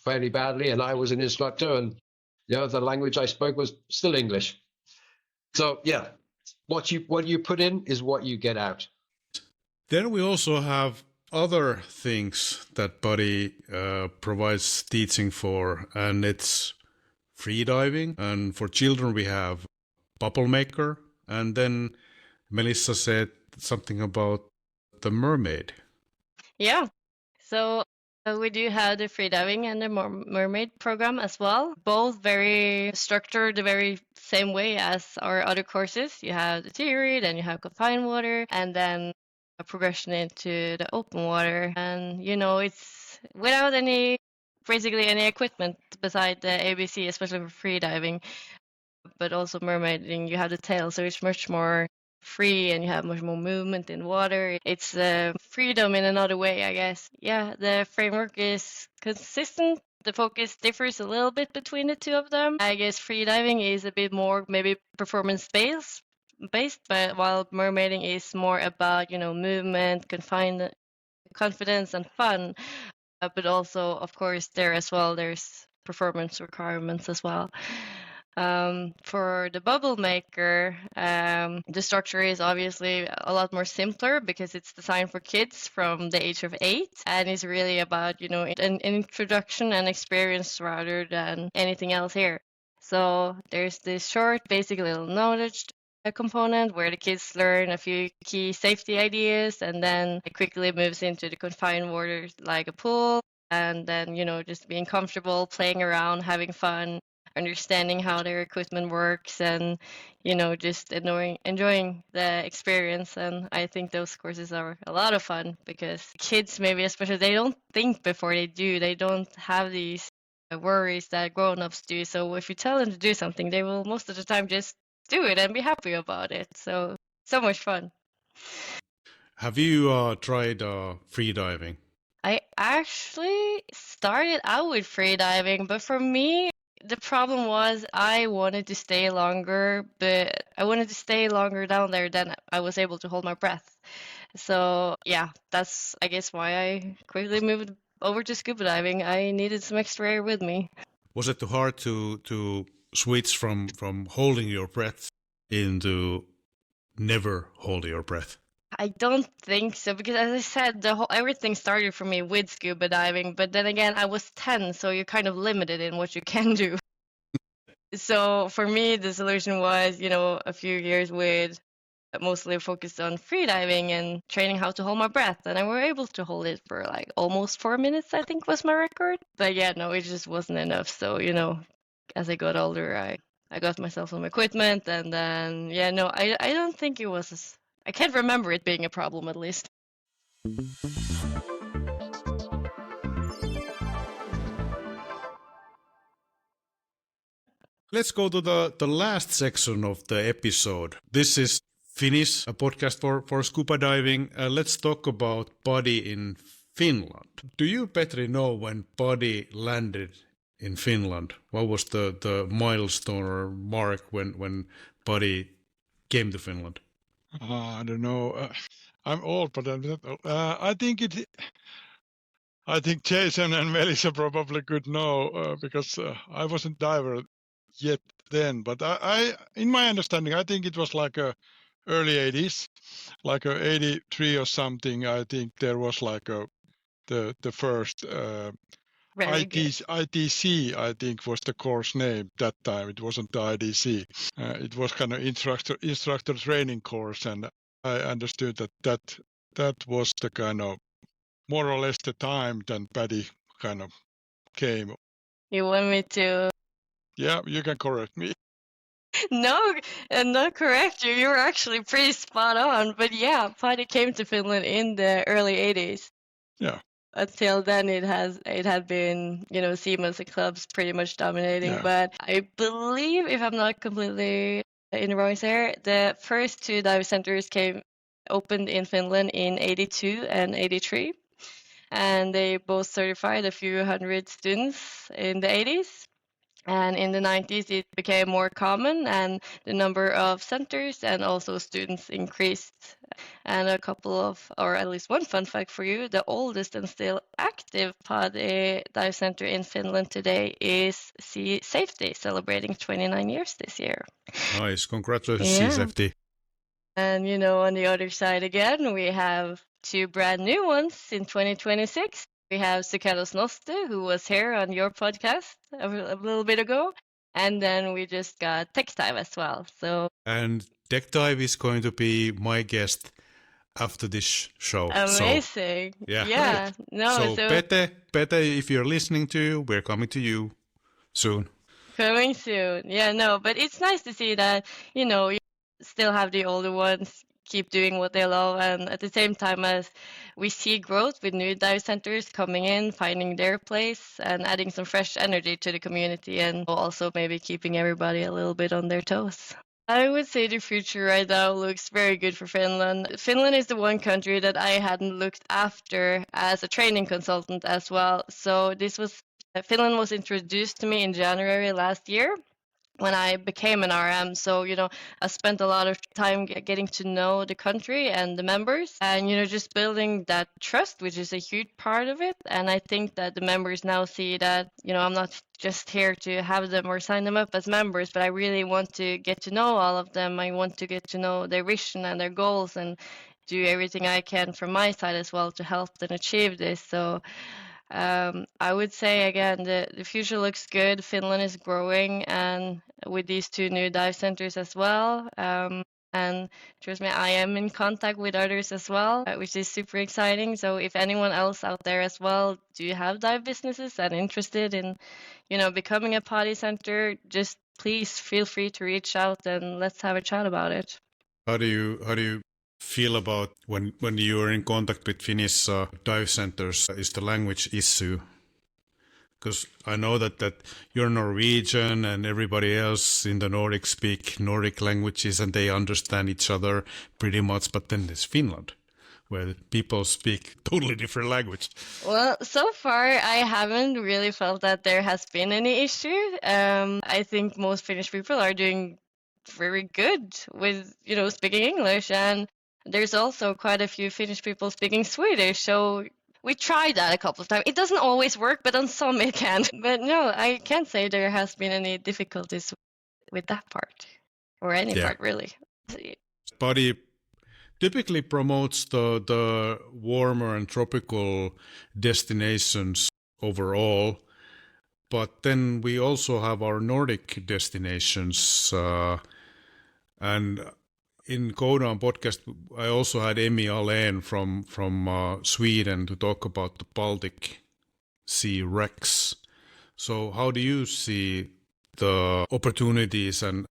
Speaker 3: fairly badly and I was an instructor, and the language I spoke was still English. So yeah, what you put in is what you get out.
Speaker 1: Then we also have other things that PADI provides teaching for, and it's freediving. And for children, we have bubble maker. And then Melissa said something about the mermaid.
Speaker 4: Yeah. So we do have the freediving and the mermaid program as well. Both very structured the very same way as our other courses. You have the theory, then you have confined water, and then a progression into the open water. And it's without basically any equipment beside the ABC, especially for freediving, but also mermaiding. You have the tail, so it's much more free and you have much more movement in water. It's freedom in another way, I guess. Yeah, the framework is consistent. The focus differs a little bit between the two of them. I guess freediving is a bit more maybe performance-based, but while mermaiding is more about, movement, confidence and fun. But also, of course, there as well, there's performance requirements as well. For the bubble maker, the structure is obviously a lot more simpler because it's designed for kids from the age of 8 and is really about, an introduction and experience rather than anything else here. So there's this short, basic little knowledge component where the kids learn a few key safety ideas, and then it quickly moves into the confined waters like a pool, and then, just being comfortable, playing around, having fun, understanding how their equipment works, and just enjoying the experience. And I think those courses are a lot of fun because kids, maybe especially, they don't think before they do. They don't have these worries that grown-ups do. So if you tell them to do something, they will most of the time just do it and be happy about it. So much fun.
Speaker 1: Have you tried freediving?
Speaker 4: I actually started out with freediving, but for me, the problem was I wanted to stay longer, but I wanted to stay longer down there than I was able to hold my breath. So yeah, that's I guess why I quickly moved over to scuba diving. I needed some extra air with me.
Speaker 1: Was it too hard to switch from holding your breath into never hold your breath?
Speaker 4: I don't think so, because as I said, everything started for me with scuba diving, but then again, I was 10, so you're kind of limited in what you can do. So for me, the solution was, a few years with mostly focused on freediving and training how to hold my breath, and I were able to hold it for like almost 4 minutes, I think was my record. But yeah, no, it just wasn't enough. So, as I got older, I got myself some equipment, and then, yeah, no, I don't think it was... I can't remember it being a problem, at least.
Speaker 1: Let's go to the last section of the episode. This is Finnish, a podcast for scuba diving. Let's talk about PADI in Finland. Do you, Petri, know when PADI landed in Finland? What was the milestone or mark when PADI came to Finland?
Speaker 2: I don't know. I'm old, but I'm not old. I think Jason and Melissa probably could know because I wasn't diver yet then, but I in my understanding, I think it was like a early 80s, like a 83 or something. I think there was like the first
Speaker 4: Very good.
Speaker 2: ITC, I think was the course name that time. It wasn't the IDC. It was kind of instructor training course, and I understood that was the kind of more or less the time then PADI kind of came.
Speaker 4: You want me to?
Speaker 2: Yeah, you can correct me.
Speaker 4: No, not correct you. You were actually pretty spot on. But yeah, PADI came to Finland in the early 80s.
Speaker 2: Yeah.
Speaker 4: Until then, it had been, Siemens and clubs pretty much dominating.
Speaker 2: Yeah.
Speaker 4: But I believe, if I'm not completely in the wrong here, the first two dive centers opened in Finland in 82 and 83. And they both certified a few hundred students in the 80s. And in the 90s, it became more common, and the number of centers and also students increased. And a couple of, or at least one fun fact for you, the oldest and still active PADI dive center in Finland today is Sea Safety, celebrating 29 years this year.
Speaker 1: Nice. Congratulations, Sea Safety.
Speaker 4: And, on the other side again, we have two brand new ones in 2026. We have Sukados Noste, who was here on your podcast a little bit ago. And then we just got Tech Dive as well.
Speaker 1: And Tech Dive is going to be my guest after this show.
Speaker 4: Amazing.
Speaker 1: So, yeah.
Speaker 4: Yeah. No,
Speaker 1: so Pete, if you're listening to, we're coming to you soon.
Speaker 4: Coming soon. Yeah, no, but it's nice to see that, you still have the older ones keep doing what they love, and at the same time as we see growth with new dive centers coming in, finding their place and adding some fresh energy to the community, and also maybe keeping everybody a little bit on their toes. I would say the future right now looks very good for Finland. Finland is the one country that I hadn't looked after as a training consultant as well. So Finland was introduced to me in January last year when I became an RM. So, I spent a lot of time getting to know the country and the members and, just building that trust, which is a huge part of it. And I think that the members now see that, I'm not just here to have them or sign them up as members, but I really want to get to know all of them. I want to get to know their vision and their goals and do everything I can from my side as well to help them achieve this. So I would say again, the future looks good. Finland is growing, and with these two new dive centers as well. And trust me, I am in contact with others as well, which is super exciting. So if anyone else out there as well, do you have dive businesses and interested in, becoming a PADI center, just please feel free to reach out and let's have a chat about it.
Speaker 1: How do you feel about when you are in contact with Finnish dive centers? Is the language issue? Because I know that you're Norwegian and everybody else in the Nordic speak Nordic languages and they understand each other pretty much. But then there's Finland, where people speak totally different language.
Speaker 4: Well, so far I haven't really felt that there has been any issue. I think most Finnish people are doing very good with, speaking English, and there's also quite a few Finnish people speaking Swedish. So we tried that a couple of times. It doesn't always work, but on some it can. But no, I can't say there has been any difficulties with that part, or any part really.
Speaker 1: PADI typically promotes the warmer and tropical destinations overall, but then we also have our Nordic destinations. And in Codan podcast, I also had Emmy Alén from Sweden to talk about the Baltic Sea wrecks. So how do you see the opportunities and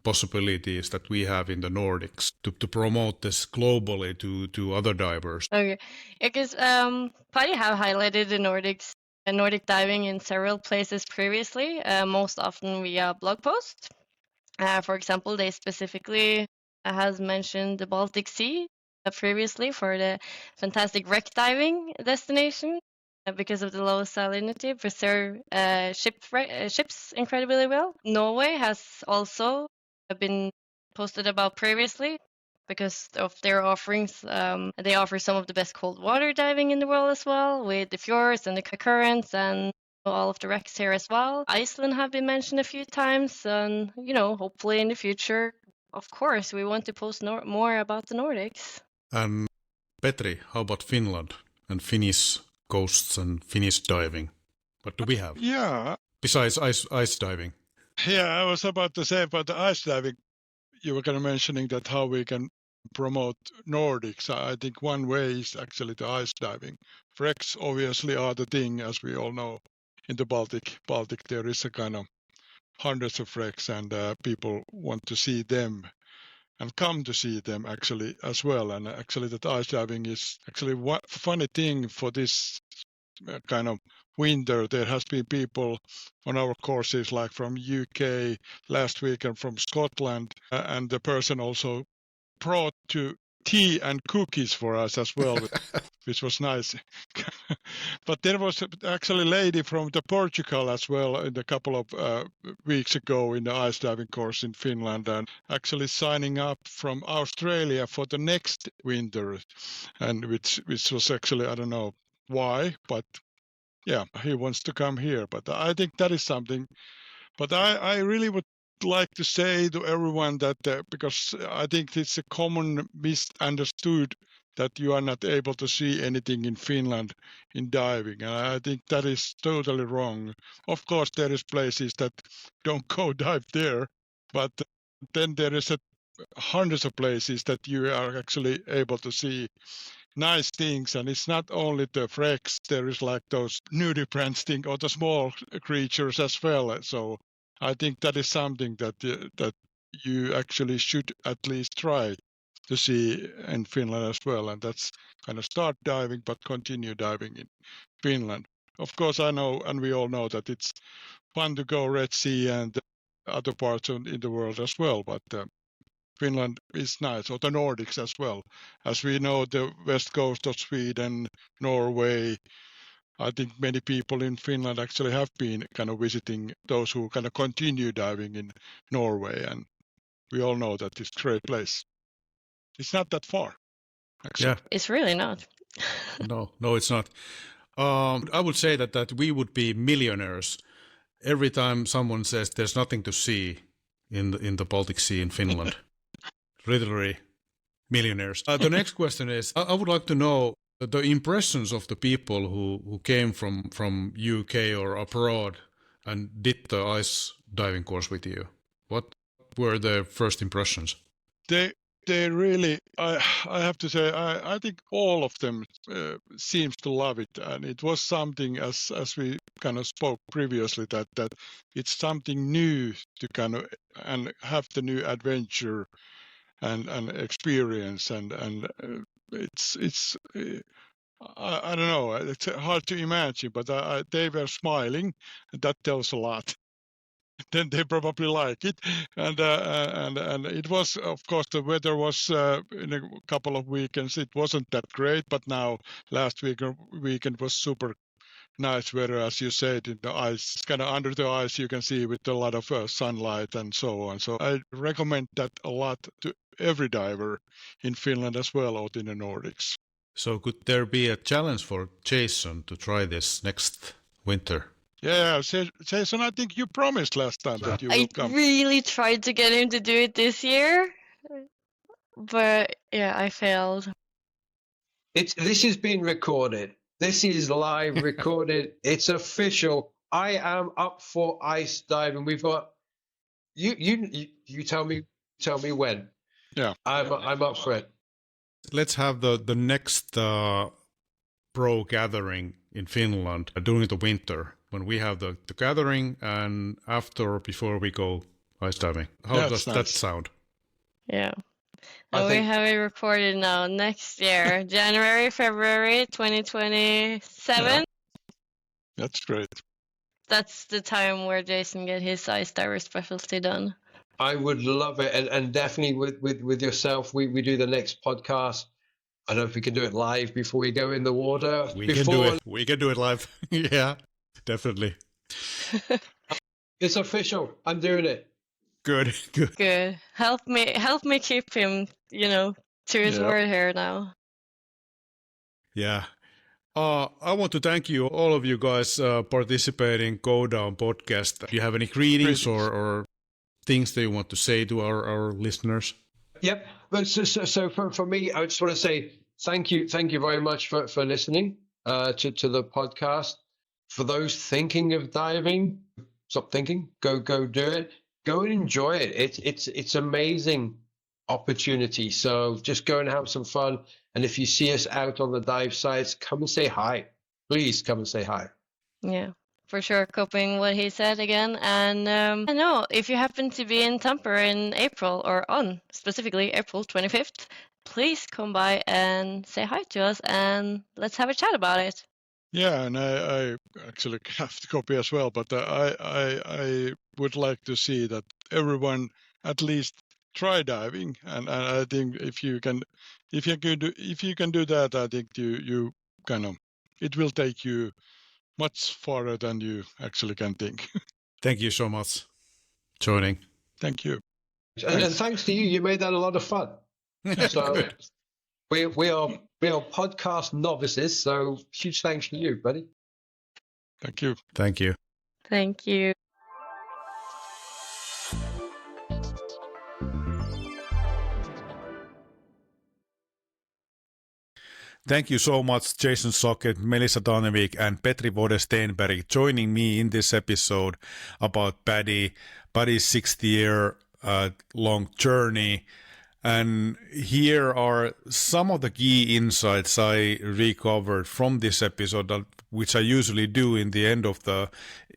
Speaker 1: possibilities that we have in the Nordics to promote this globally to other divers?
Speaker 4: Okay, because PADI have highlighted the Nordics and Nordic diving in several places previously, most often via blog posts. For example, they specifically has mentioned the Baltic Sea previously for the fantastic wreck diving destination because of the low salinity, preserve ships incredibly well. Norway has also been posted about previously because of their offerings. They offer some of the best cold water diving in the world as well, with the fjords and the currents and all of the wrecks here as well. Iceland have been mentioned a few times, and hopefully in the future, of course, we want to post more about the Nordics.
Speaker 1: And Petri, how about Finland and Finnish coasts and Finnish diving? What do we have?
Speaker 2: Yeah.
Speaker 1: Besides ice diving.
Speaker 2: Yeah, I was about to say about the ice diving. You were kind of mentioning that how we can promote Nordics. I think one way is actually the ice diving. Wrecks obviously are the thing, as we all know. In the Baltic, there is a kind of hundreds of wrecks, and people want to see them and come to see them actually as well. And actually, that ice diving is actually one funny thing for this kind of winter. There has been people on our courses like from UK last week and from Scotland, and the person also brought to tea and cookies for us as well, which was nice. But there was actually a lady from the Portugal as well in a couple of weeks ago in the ice diving course in Finland, and actually signing up from Australia for the next winter, and which was actually, I don't know why, but yeah, he wants to come here. But I think that is something. But I really would like to say to everyone that because I think it's a common misunderstood that you are not able to see anything in Finland in diving, and I think that is totally wrong. Of course, there is places that don't go dive there, but then there is hundreds of places that you are actually able to see nice things, and it's not only the wrecks. There is like those nudibranchs thing or the small creatures as well. So I think that is something that you actually should at least try to see in Finland as well, and that's kind of start diving but continue diving in Finland. Of course, I know, and we all know that it's fun to go Red Sea and other parts in the world as well, but Finland is nice, or the Nordics as well. As we know, the west coast of Sweden, Norway, I think many people in Finland actually have been kind of visiting those who kind of continue diving in Norway, and we all know that it's a great place. It's not that far, actually.
Speaker 1: Yeah.
Speaker 4: It's really not.
Speaker 1: No, it's not. I would say that we would be millionaires every time someone says there's nothing to see in the Baltic Sea in Finland. Literally millionaires. The next question is, I would like to know the impressions of the people who came from UK or abroad and did the ice diving course with you. What were their first impressions?
Speaker 2: They really, I have to say, I think all of them seems to love it, and it was something as we kind of spoke previously that it's something new to kind of and have the new adventure and experience, and it's I don't know, it's hard to imagine, but they were smiling, and that tells a lot. Then they probably like it, and it was, of course, the weather was in a couple of weekends it wasn't that great, but now last weekend was super nice weather, as you said, in the ice, kind of under the ice you can see with a lot of sunlight and so on. So I recommend that a lot to every diver in Finland as well, out in the Nordics.
Speaker 1: So could there be a challenge for Jason to try this next winter?
Speaker 2: Yeah, Jason, I think you promised last time that you will come.
Speaker 4: I really tried to get him to do it this year, but yeah, I failed.
Speaker 3: This is being recorded. This is live recorded. It's official. I am up for ice diving. We've got you tell me when.
Speaker 2: Yeah,
Speaker 3: I'm up for it.
Speaker 1: Let's have the next pro gathering in Finland during the winter, when we have the gathering, and after or before we go ice diving. How does that sound?
Speaker 4: Yeah. And we have it recorded now next year, January, February 2027.
Speaker 2: Yeah. That's great.
Speaker 4: That's the time where Jason get his ice diver specialty done.
Speaker 3: I would love it, and definitely with yourself, we do the next podcast. I don't know if we can do it live before we go in the water.
Speaker 1: We can do it live. Yeah, definitely.
Speaker 3: It's official. I'm doing it.
Speaker 1: Good.
Speaker 4: Help me keep him, to his word here now.
Speaker 1: Yeah. I want to thank you, all of you guys, participating Go Down podcast. Do you have any greetings or things that you want to say to our listeners?
Speaker 3: Yep. But so for me, I just want to say thank you very much for listening to the podcast. For those thinking of diving, stop thinking, go do it, go and enjoy it. It's amazing opportunity. So just go and have some fun. And if you see us out on the dive sites, come and say hi. Please come and say hi.
Speaker 4: Yeah, for sure. Copying what he said again. And I know if you happen to be in Tampere in April or on specifically April 25th, please come by and say hi to us and let's have a chat about it.
Speaker 2: Yeah, and I actually have to copy as well, but I would like to see that everyone at least try diving, and I think if you can do that, I think you kind of it will take you much farther than you actually can think.
Speaker 1: Thank you so much for joining.
Speaker 2: Thank you.
Speaker 3: And thanks to you, you made that a lot of fun. So we are podcast novices, so huge thanks to you, buddy.
Speaker 2: Thank you.
Speaker 1: Thank you.
Speaker 4: Thank you.
Speaker 1: Thank you so much, Jason Sockett, Melissa Taanevig, and Petri Wode Stenberg, joining me in this episode about PADI's 60-year long journey. And here are some of the key insights I recovered from this episode, which I usually do in the end of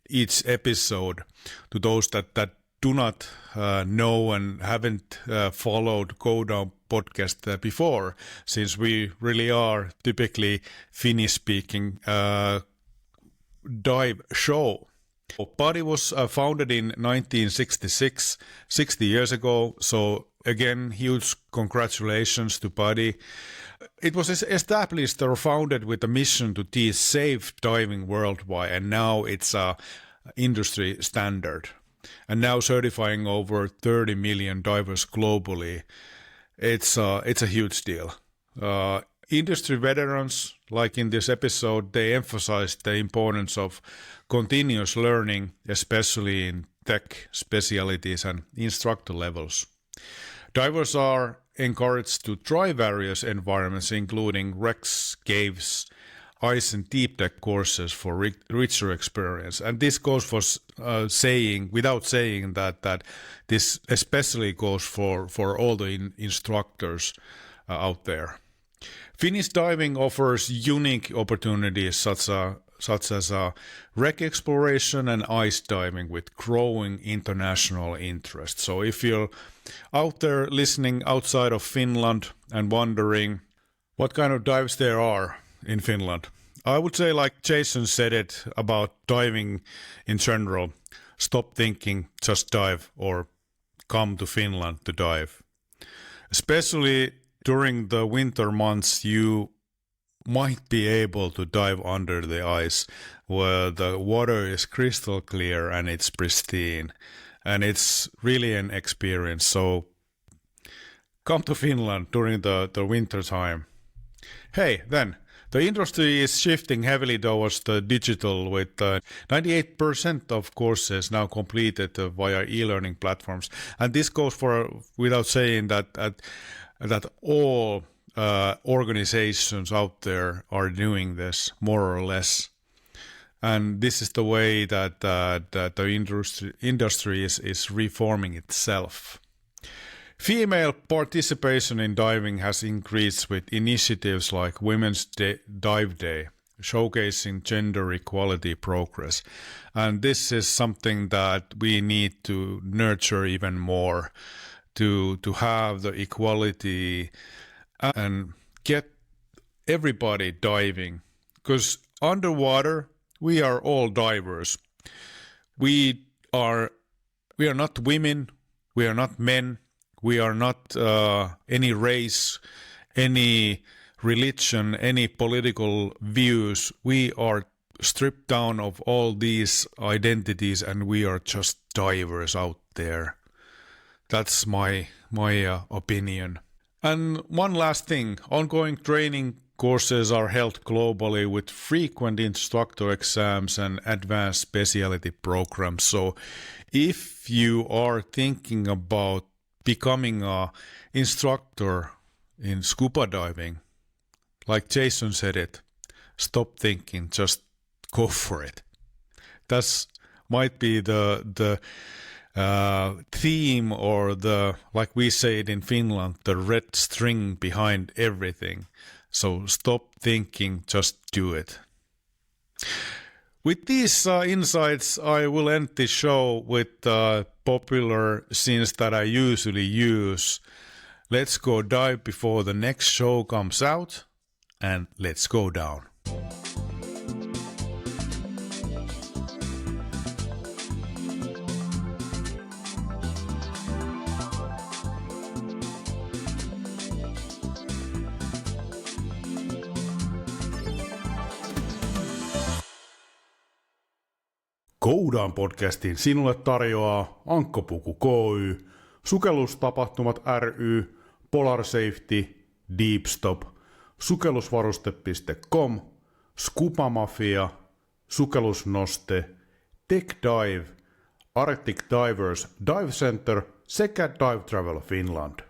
Speaker 1: each episode, to those that do not know and haven't followed Go Down podcast before, since we really are typically Finnish-speaking dive show. PADI was founded in 1966, 60 years ago, so again, huge congratulations to PADI. It was established or founded with a mission to teach safe diving worldwide, and now it's a industry standard. And now certifying over 30 million divers globally. It's a huge deal. Industry veterans, like in this episode, they emphasized the importance of continuous learning, especially in tech specialties and instructor levels. Divers are encouraged to try various environments, including wrecks, caves, ice and deep tech courses for richer experience. And this goes for without saying that this especially goes for all the instructors out there. Finnish diving offers unique opportunities such as wreck exploration and ice diving with growing international interest. So if you're out there listening outside of Finland and wondering what kind of dives there are in Finland, I would say, like Jason said it about diving in general, stop thinking, just dive, or come to Finland to dive. Especially during the winter months, you might be able to dive under the ice where the water is crystal clear and it's pristine. And it's really an experience. So come to Finland during the winter time. Hey, then, the industry is shifting heavily towards the digital, with 98% of courses now completed via e-learning platforms. And this goes for without saying that all organizations out there are doing this, more or less. And this is the way that the industry is reforming itself. Female participation in diving has increased with initiatives like Women's Dive Day, showcasing gender equality progress. And this is something that we need to nurture even more, to have the equality and get everybody diving. Because underwater, we are all divers. We are not women, we are not men, we are not any race, any religion, any political views. We are stripped down of all these identities and we are just divers out there. That's my opinion. And one last thing, ongoing training courses are held globally with frequent instructor exams and advanced specialty programs. So if you are thinking about becoming an instructor in scuba diving, like Jason said it, stop thinking, just go for it. That's might be the theme, or the, like we say it in Finland, the red string behind everything. So stop thinking, just do it. With these insights, I will end this show with popular scenes that I usually use. Let's go dive before the next show comes out, and let's go down. Go Down -podcastin sinulle tarjoaa Ankkopuku Ky, Sukellustapahtumat ry, Polar Safety, Deepstop, sukellusvaruste.com, Scuba Mafia, Sukellusnoste, Tech Dive, Arctic Divers Dive Center sekä Dive Travel Finland.